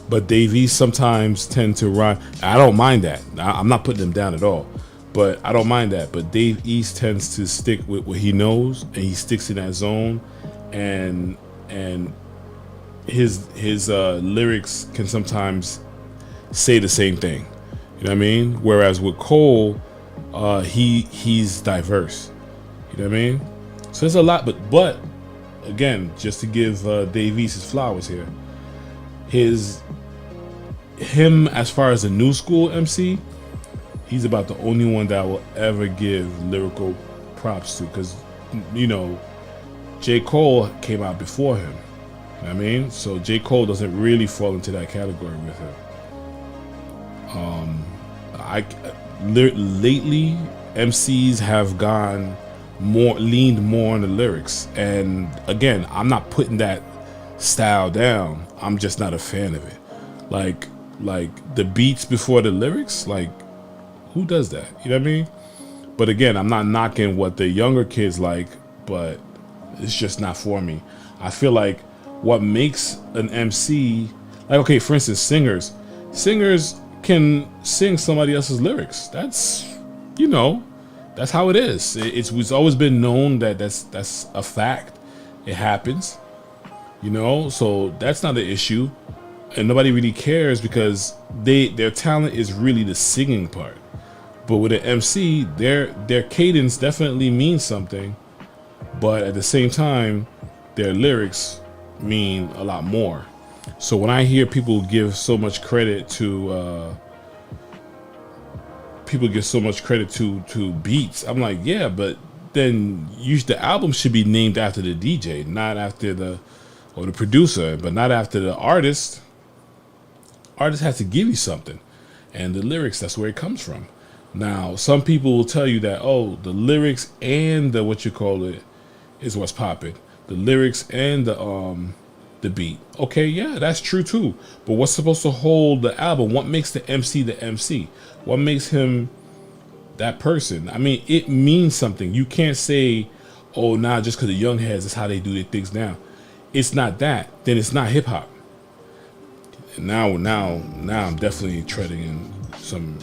But Dave East sometimes tend to rhyme. I don't mind that. I'm not putting him down at all, but I don't mind that. But Dave East tends to stick with what he knows, and he sticks in that zone, and his lyrics can sometimes say the same thing. You know what I mean? Whereas with Cole, he's diverse. You know what I mean? So there's a lot, but again, just to give Dave East his flowers here, him as far as a new school MC, he's about the only one that I will ever give lyrical props to, because, you know, J. Cole came out before him. You know what I mean? So J. Cole doesn't really fall into that category with him. Lately, MCs have leaned more on the lyrics, and again, I'm not putting that style down. I'm just not a fan of it. Like the beats before the lyrics, like, who does that? You know what I mean? But again, I'm not knocking what the younger kids like, but it's just not for me. I feel like what makes an MC, like, okay, for instance, singers can sing somebody else's lyrics. That's, you know, that's how it is. It's always been known that that's a fact. It happens, you know, so that's not an issue, and nobody really cares because their talent is really the singing part. But with an MC, their cadence definitely means something, but at the same time, their lyrics mean a lot more. So when I hear people give so much credit to beats, I'm like, yeah, but then the album should be named after the DJ, not after the producer, but not after the artist. Artist has to give you something, and the lyrics, that's where it comes from. Now, some people will tell you that, oh, the lyrics and the what you call it is what's popping. The lyrics and the beat. Okay, yeah, that's true too. But what's supposed to hold the album? What makes the MC the MC? What makes him that person? I mean, it means something. You can't say, oh, nah, just because the young heads is how they do their things now. It's not that. Then it's not hip hop. Now I'm definitely treading in some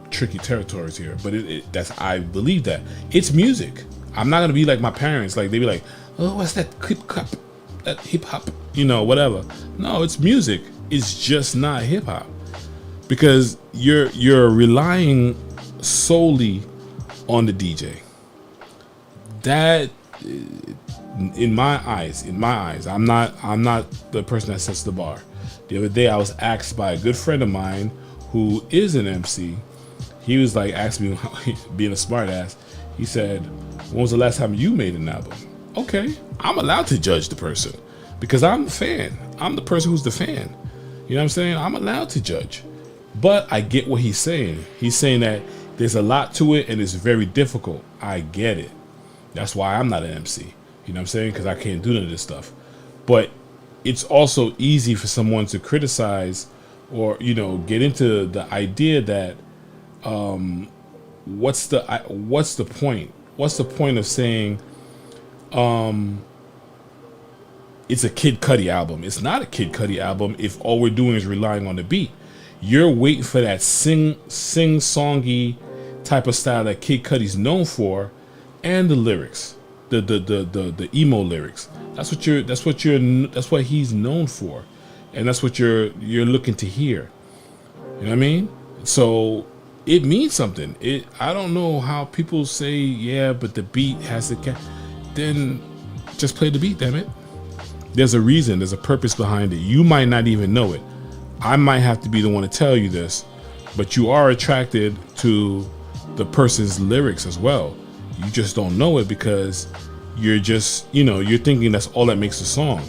tricky territories here. But I believe that it's music. I'm not gonna be like my parents. Like they be like, oh, what's that hip hop? You know, whatever. No, it's music. It's just not hip hop because you're relying solely on the DJ. That, in my eyes, I'm not the person that sets the bar. The other day I was asked by a good friend of mine who is an MC. He was like asking me, being a smart ass, he said, when was the last time you made an album? Okay, I'm allowed to judge the person because I'm the fan. I'm the person who's the fan. You know what I'm saying? I'm allowed to judge. But I get what he's saying. He's saying that there's a lot to it and it's very difficult. I get it. That's why I'm not an MC. You know what I'm saying? Because I can't do none of this stuff. But it's also easy for someone to criticize or, you know, get into the idea that what's the point? What's the point of saying it's a Kid Cudi album? It's not a Kid Cudi album if all we're doing is relying on the beat. You're waiting for that sing-songy type of style that Kid Cudi's known for, and the lyrics, the emo lyrics. That's what he's known for, and that's what you're looking to hear. You know what I mean? So it means something. I don't know how people say, yeah, but the beat has to. Then just play the beat, damn it. There's a reason. There's a purpose behind it. You might not even know it. I might have to be the one to tell you this, but you are attracted to the person's lyrics as well. You just don't know it because you're just, you're thinking that's all that makes a song.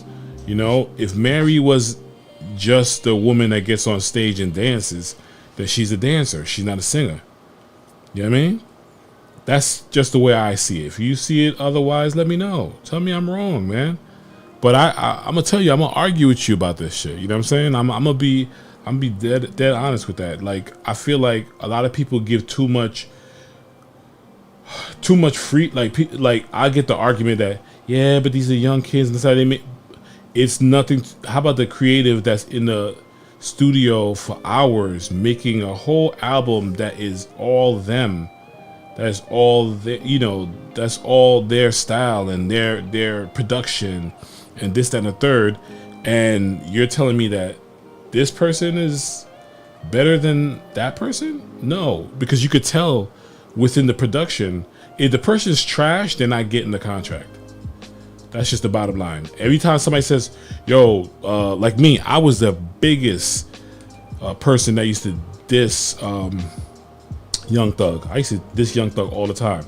You know, if Mary was just the woman that gets on stage and dances, then she's a dancer. She's not a singer. You know what I mean? That's just the way I see it. If you see it otherwise, let me know. Tell me I'm wrong, man. But I'm gonna tell you, I'm gonna argue with you about this shit. You know what I'm saying? I'm gonna be dead honest with that. Like, I feel like a lot of people give too much free. Like I get the argument that, yeah, but these are young kids and that's how they make. It's nothing. How about the creative that's in the studio for hours making a whole album that is all them? That's all that's all their style and their production and this, that, and the third. And you're telling me that this person is better than that person? No, because you could tell within the production, if the person's trash, they're not getting the contract. That's just the bottom line. Every time somebody says, yo, like me, I was the biggest person that used to diss Young Thug. I used to diss Young Thug all the time.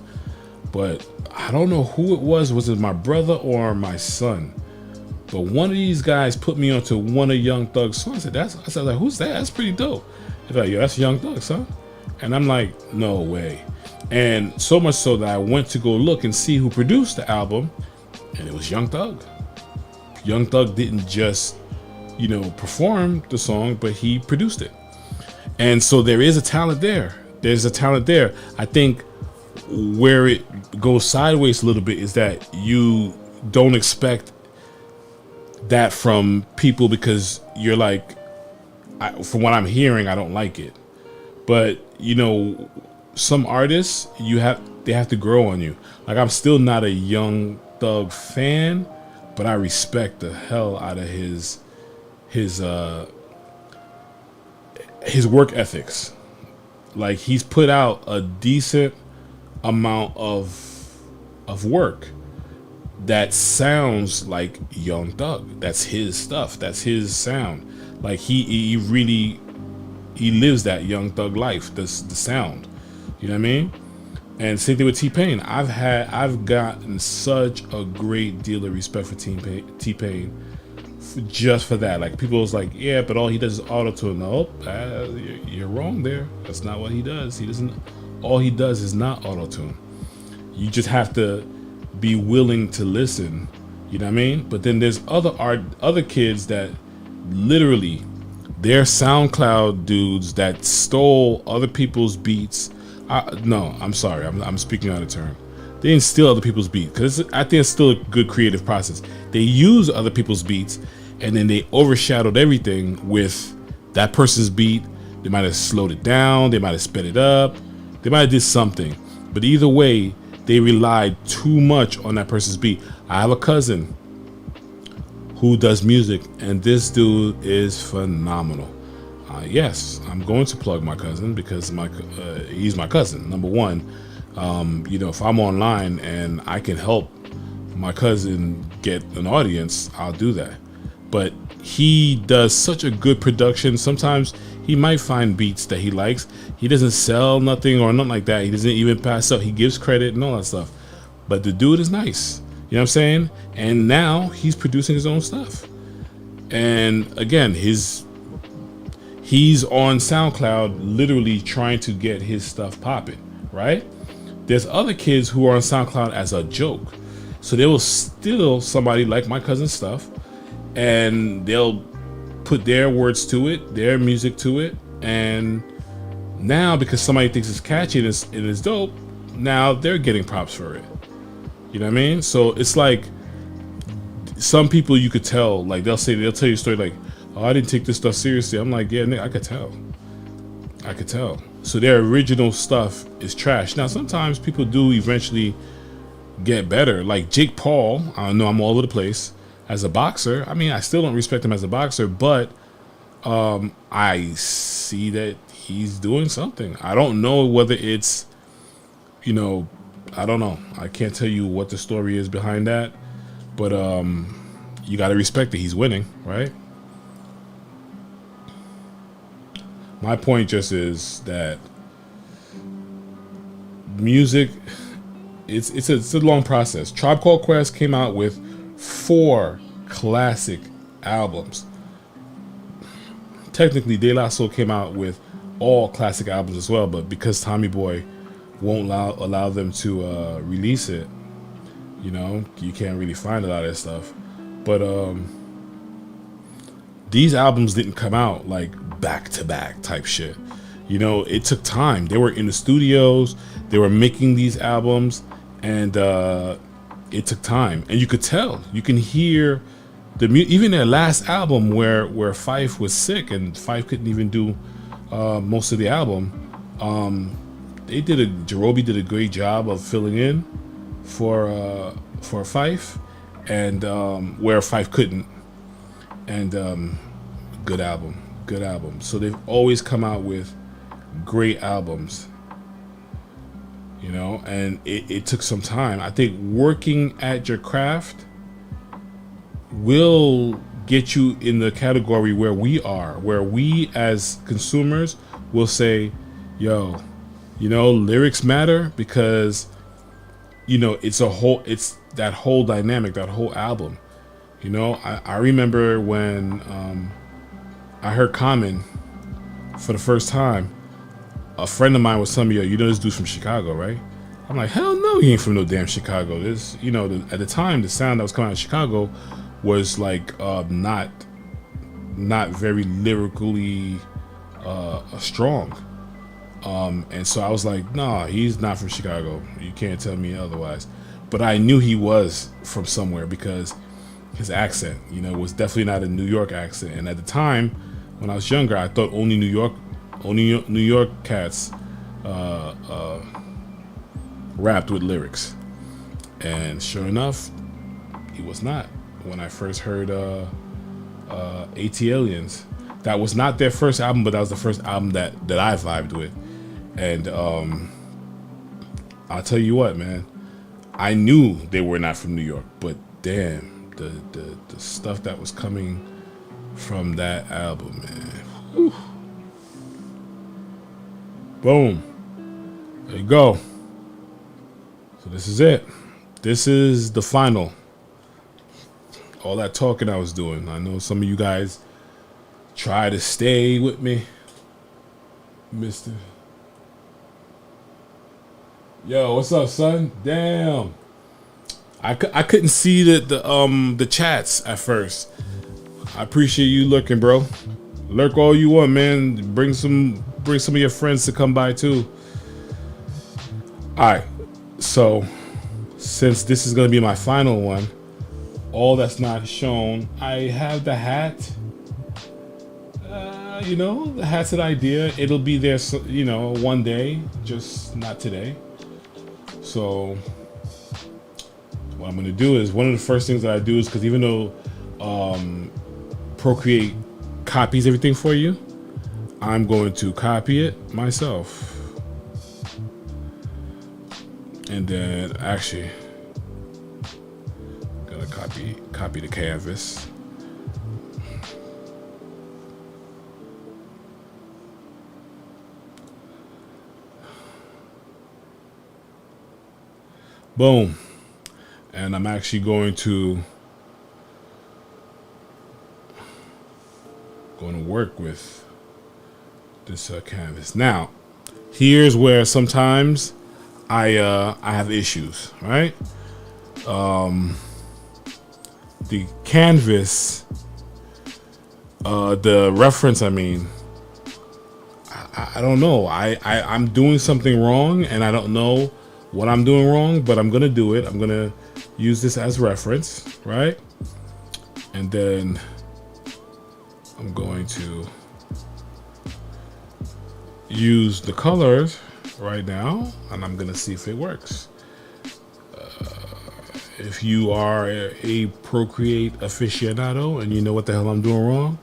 But I don't know who it was. Was it my brother or my son? But one of these guys put me onto one of Young Thug's songs. I said, like, who's that? That's pretty dope. They're like, yo, that's Young Thug, son. And I'm like, no way. And so much so that I went to go look and see who produced the album, and it was Young Thug. Young Thug didn't just, perform the song, but he produced it. And so there is a talent there. There's a talent there. I think where it goes sideways a little bit is that you don't expect that from people because you're like, from what I'm hearing, I don't like it. But you know, some artists they have to grow on you. Like I'm still not a Young Thug fan, but I respect the hell out of his uh his work ethics. Like he's put out a decent amount of work that sounds like Young Thug. That's his stuff. That's his sound. Like he really he lives that Young Thug life. The sound. You know what I mean? And same thing with T-Pain. I've gotten such a great deal of respect for T-Pain just for that. Like people was like, yeah, but all he does is auto tune. Nope, you're wrong there. That's not what he does. He doesn't. All he does is not auto tune. You just have to be willing to listen. You know what I mean? But then there's other kids that literally they're SoundCloud dudes that stole other people's beats. No, I'm sorry. I'm speaking out of turn. They didn't steal other people's beats because I think it's still a good creative process. They use other people's beats and then they overshadowed everything with that person's beat. They might have slowed it down. They might have sped it up. They might have did something. But either way, they relied too much on that person's beat. I have a cousin who does music, and this dude is phenomenal. Yes, I'm going to plug my cousin because he's my cousin. Number one, you know, if I'm online and I can help my cousin get an audience, I'll do that. But he does such a good production. Sometimes he might find beats that he likes. He doesn't sell nothing or nothing like that. He doesn't even pass up. He gives credit and all that stuff. But the dude is nice. You know what I'm saying? And now he's producing his own stuff. And again, he's on SoundCloud literally trying to get his stuff popping, right? There's other kids who are on SoundCloud as a joke. So they will steal somebody like my cousin's stuff and they'll put their words to it, their music to it, and now because somebody thinks it's catchy and it's dope, now they're getting props for it. You know what I mean? So it's like some people you could tell, like they'll tell you a story like, oh, I didn't take this stuff seriously. I'm like, yeah, Nick, I could tell. So their original stuff is trash. Now sometimes people do eventually get better. Like Jake Paul, I know I'm all over the place. As a boxer, I mean, I still don't respect him as a boxer, but I see that he's doing something. I don't know whether it's, you know, I don't know. I can't tell you what the story is behind that, but you got to respect that he's winning, right? My point just is that music, it's a long process. Tribe Called Quest came out with 4 classic albums. Technically, De La Soul came out with all classic albums as well, but because Tommy Boy won't allow them to release it, you know, you can't really find a lot of that stuff. But these albums didn't come out like back to back type shit. You know, it took time. They were in the studios, they were making these albums, and it took time. And you could tell, you can hear even their last album where Fife was sick and Fife couldn't even do most of the album. Jerobi did a great job of filling in for Fife, and where Fife couldn't. And good album. So they've always come out with great albums, you know, and it took some time. I think working at your craft will get you in the category where we as consumers will say, yo, you know, lyrics matter, because you know it's that whole dynamic, that whole album. You know, I remember when I heard Common for the first time, a friend of mine was telling me, yo, you know this dude's from Chicago, right? I'm like, hell no, he ain't from no damn Chicago. This, you know, at the time, the sound that was coming out of Chicago was like not very lyrically strong. And so I was like, nah, he's not from Chicago. You can't tell me otherwise. But I knew he was from somewhere, because his accent. You know, it was definitely not a New York accent. And at the time, when I was younger, I thought only New York cats rapped with lyrics. And sure enough, he was not. When I first heard AT that was not their first album, but that was the first album that I vibed with. And I'll tell you what, man, I knew they were not from New York, but damn, the stuff that was coming from that album, man. Whew. Boom. There you go. So this is it. This is the final. All that talking I was doing. I know some of you guys try to stay with me, Mister. Yo, what's up, son? Damn. I couldn't see the chats at first. I appreciate you lurking, bro. Lurk all you want, man. Bring some of your friends to come by too. All right. So, since this is gonna be my final one, all that's not shown, I have the hat. You know, the hat's an idea. It'll be there, you know, one day, just not today. So what I'm gonna do is, one of the first things that I do is, because even though Procreate copies everything for you, I'm going to copy it myself. And then actually gonna copy the canvas. Boom. And I'm actually going to work with this canvas. Now, here's where sometimes I have issues, right? The canvas, the reference, I mean, I don't know. I'm doing something wrong, and I don't know what I'm doing wrong, but I'm gonna do it. I'm gonna use this as reference, right? And then I'm going to use the colors right now, and I'm gonna see if it works. If you are a Procreate aficionado and you know what the hell I'm doing wrong,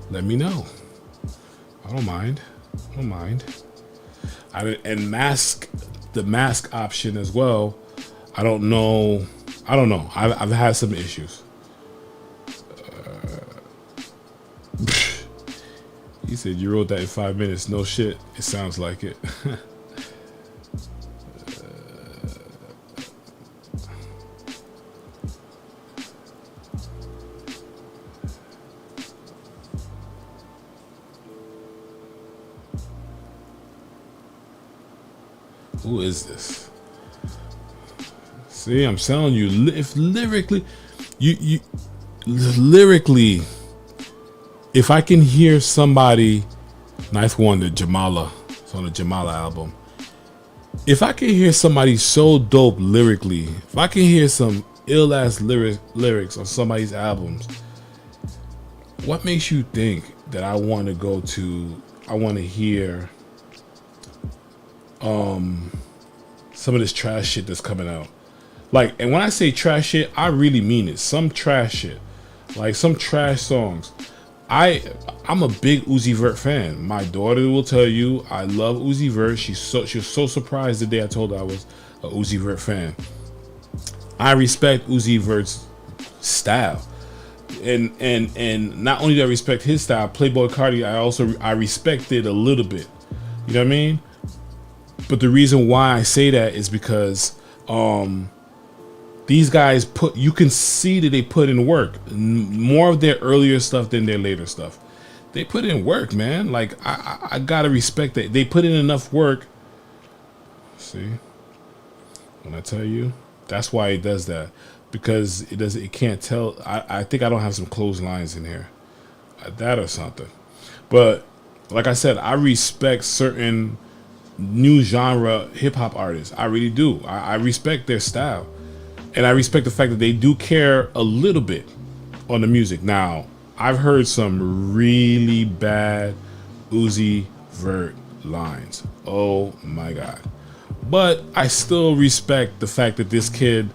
let me know. I don't mind. And the mask option as well. I don't know. I've had some issues. He said you wrote that in 5 minutes. No shit. It sounds like it. Who is this? See, I'm telling you, if lyrically, lyrically, if I can hear somebody, Ninth Wonder, Jamala, it's on the Jamala album. If I can hear somebody so dope lyrically, if I can hear some ill ass lyrics on somebody's albums, what makes you think that I want to hear some of this trash shit that's coming out? Like, and when I say trash shit, I really mean it. Some trash shit, like some trash songs. I'm a big Uzi Vert fan. My daughter will tell you I love Uzi Vert. She was so surprised the day I told her I was a Uzi Vert fan. I respect Uzi Vert's style, and not only do I respect his style, Playboy Cardi, I respect it a little bit. You know what I mean? But the reason why I say that is because these guys you can see that they put in work. More of their earlier stuff than their later stuff. They put in work, man. Like, I gotta respect that. They put in enough work. See? When I tell you, that's why it does that. Because it can't tell. I think I don't have some closed lines in here. That or something. But like I said, I respect certain new genre hip hop artists. I really do. I respect their style. And I respect the fact that they do care a little bit. on the music. Now, I've heard some really bad Uzi Vert lines. Oh my god. But I still respect the fact that this kid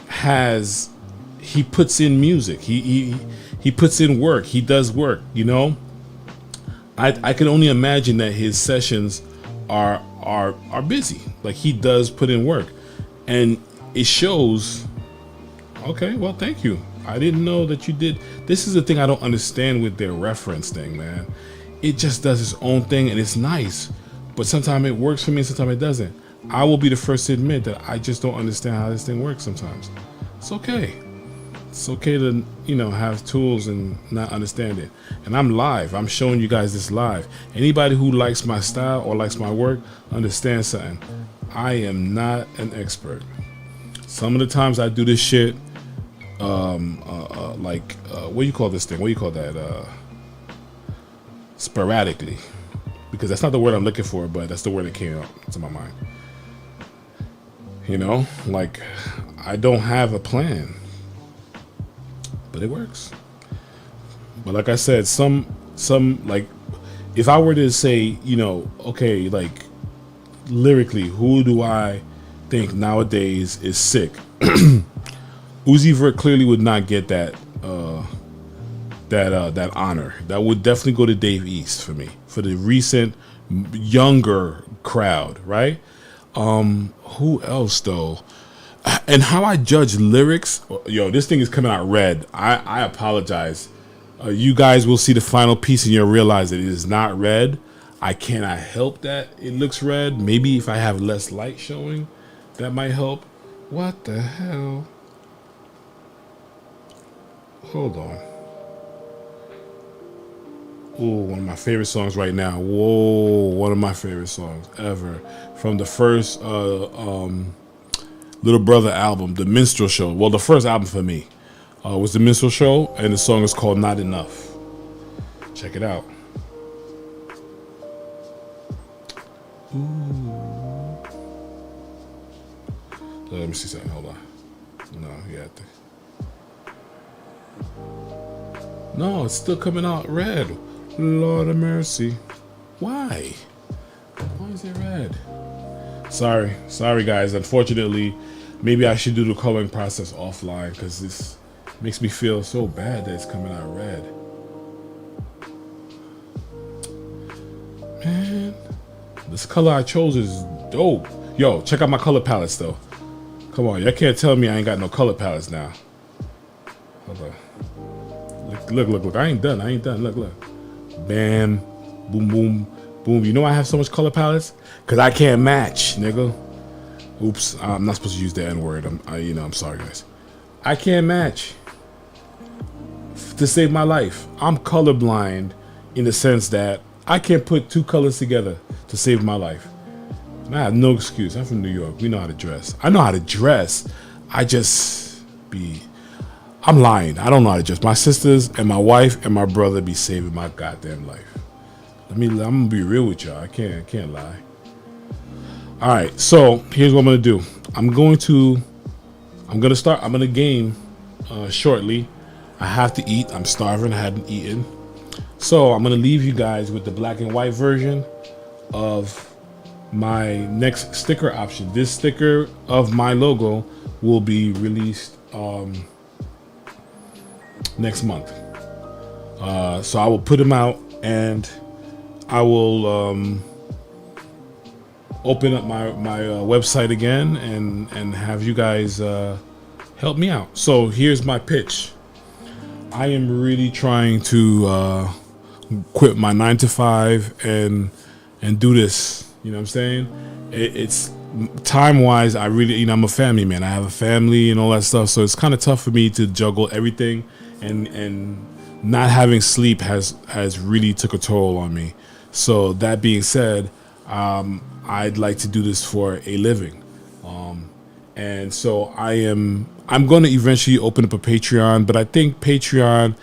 has he puts in music. He puts in work. He does work, you know? I can only imagine that his sessions are busy. Like he does put in work. And it shows. Okay, well, thank you. I didn't know that you did. This is the thing I don't understand with their reference thing, man. It just does its own thing and it's nice. But sometimes it works for me and sometimes it doesn't. I will be the first to admit that I just don't understand how this thing works sometimes. It's okay. It's okay to, have tools and not understand it. And I'm live. I'm showing you guys this live. Anybody who likes my style or likes my work understands something. I am not an expert. Some of the times I do this shit, what do you call this thing? What do you call that? Sporadically. Because that's not the word I'm looking for, but that's the word that came up to my mind. Like I don't have a plan, but it works. But like I said, some like if I were to say, okay, like lyrically, who do I think nowadays is sick? Uzi Vert clearly would not get that honor. That would definitely go to Dave East for me, for the recent younger crowd, right? Who else though? And how I judge lyrics, this thing is coming out red. I apologize. You guys will see the final piece and you'll realize that it is not red. I cannot help that it looks red. Maybe if I have less light showing, that might help. What the hell? Hold on. Oh, one of my favorite songs right now. Whoa, one of my favorite songs ever. From the first Little Brother album, The Minstrel Show. Well, the first album for me was The Minstrel Show, and the song is called Not Enough. Check it out. Ooh. Let me see something. Hold on. No, yeah. No, it's still coming out red. Lord of mercy. Why? Why is it red? Sorry guys. Unfortunately, maybe I should do the coloring process offline because this makes me feel so bad that it's coming out red. Man, this color I chose is dope. Yo, check out my color palettes though. Come on, y'all can't tell me I ain't got no color palettes now. Hold on. Look. I ain't done. Look. Bam. Boom, boom, boom. You know I have so much color palettes? Because I can't match, nigga. Oops. I'm not supposed to use the N-word. I'm sorry, guys. I can't match. To save my life. I'm colorblind in the sense that I can't put two colors together to save my life. And I have no excuse. I'm from New York. We know how to dress. I know how to dress. I'm lying. I don't know how to dress. My sisters and my wife and my brother be saving my goddamn life. I'm gonna be real with y'all. I can't lie. All right. So here's what I'm gonna do. I'm gonna game shortly. I have to eat. I'm starving. I hadn't eaten. So I'm gonna leave you guys with the black and white version of my next sticker option. This sticker of my logo will be released next month. So I will put them out and I will open up my website again and have you guys help me out. So here's my pitch. I am really trying to quit my 9-to-5 and do this. You know what I'm saying? It's time-wise, I really, I'm a family man. I have a family and all that stuff. So it's kind of tough for me to juggle everything. And not having sleep has really took a toll on me. So that being said, I'd like to do this for a living. And so I'm going to eventually open up a Patreon, but I think Patreon,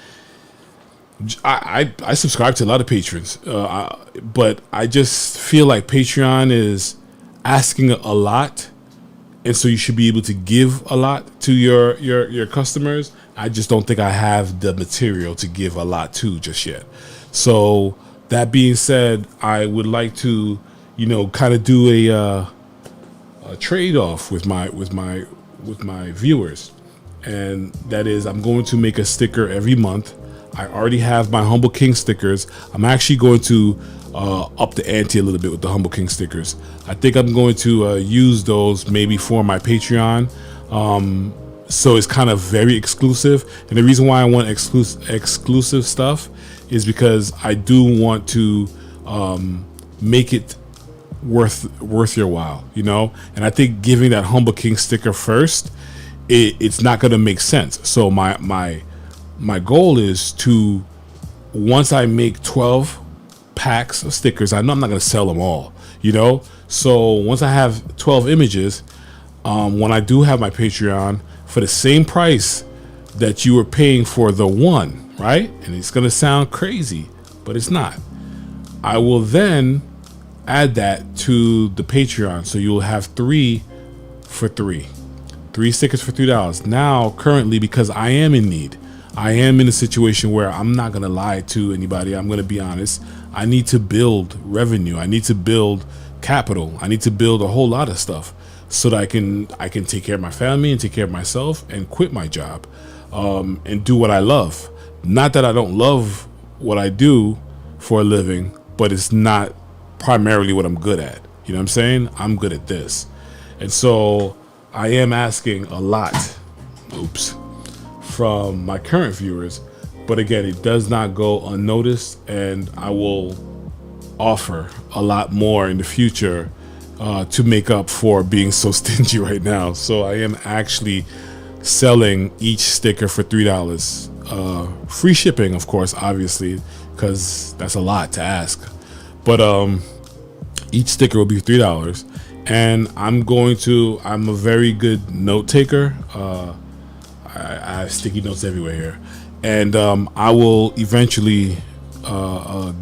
I subscribe to a lot of patrons, but I just feel like Patreon is asking a lot, and so you should be able to give a lot to your customers. I just don't think I have the material to give a lot to just yet. So that being said, I would like to, kind of do a trade off with my viewers, and that is I'm going to make a sticker every month. I already have my Humble King stickers. I'm actually going to up the ante a little bit with the Humble King stickers. I think I'm going to use those maybe for my Patreon. So it's kind of very exclusive, and the reason why I want exclusive stuff is because I do want to make it worth your while, And I think giving that Humble King sticker first, it's not going to make sense. So my goal is to, once I make 12 packs of stickers, I know I'm not going to sell them all, So once I have 12 images, when I do have my Patreon, for the same price that you were paying for the one, right? And it's going to sound crazy, but it's not. I will then add that to the Patreon. So you'll have 3 for $3. 3 stickers for $3. Now, currently, because I am in need, I am in a situation where I'm not going to lie to anybody. I'm going to be honest. I need to build revenue. I need to build capital. I need to build a whole lot of stuff so that I can take care of my family and take care of myself and quit my job and do what I love. Not that I don't love what I do for a living, but it's not primarily what I'm good at. You know what I'm saying? I'm good at this. And so I am asking a lot, from my current viewers. But again, it does not go unnoticed, and I will offer a lot more in the future to make up for being so stingy right now. So I am actually selling each sticker for $3. Free shipping, of course, obviously, because that's a lot to ask. But each sticker will be $3. And I'm a very good note taker. I have sticky notes everywhere here. And I will eventually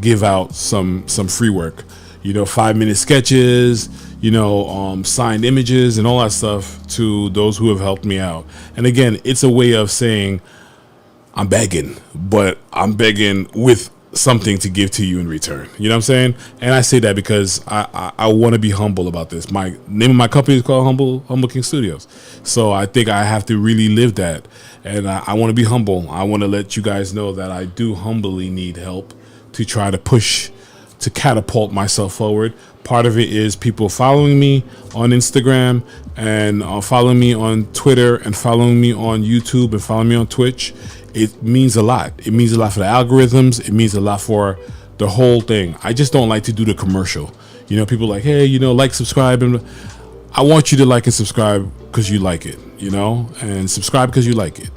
give out some free work. 5-minute sketches, signed images and all that stuff to those who have helped me out. And again, it's a way of saying I'm begging, but I'm begging with something to give to you in return. You know what I'm saying? And I say that because I want to be humble about this. My name of my company is called Humble King Studios. So I think I have to really live that. And I want to be humble. I want to let you guys know that I do humbly need help to try to catapult myself forward. Part of it is people following me on Instagram and following me on Twitter and following me on YouTube and following me on Twitch. It means a lot. It means a lot for the algorithms. It means a lot for the whole thing. I just don't like to do the commercial. People like, hey, like, subscribe. And I want you to like and subscribe because you like it, and subscribe because you like it.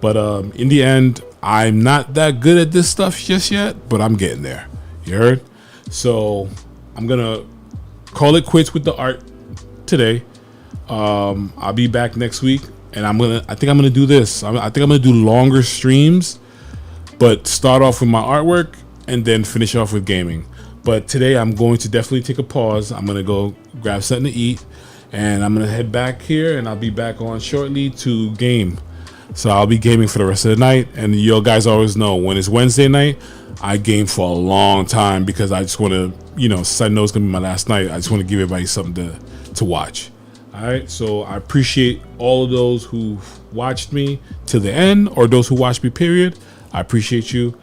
But in the end, I'm not that good at this stuff just yet, but I'm getting there. You heard? So I'm going to call it quits with the art today. I'll be back next week, and I think I'm going to do this. I think I'm going to do longer streams, but start off with my artwork and then finish off with gaming. But today I'm going to definitely take a pause. I'm going to go grab something to eat, and I'm going to head back here, and I'll be back on shortly to game. So I'll be gaming for the rest of the night. And you guys always know when it's Wednesday night, I game for a long time because I just want to, since I know it's going to be my last night, I just want to give everybody something to watch. All right. So I appreciate all of those who watched me to the end, or those who watched me, period. I appreciate you.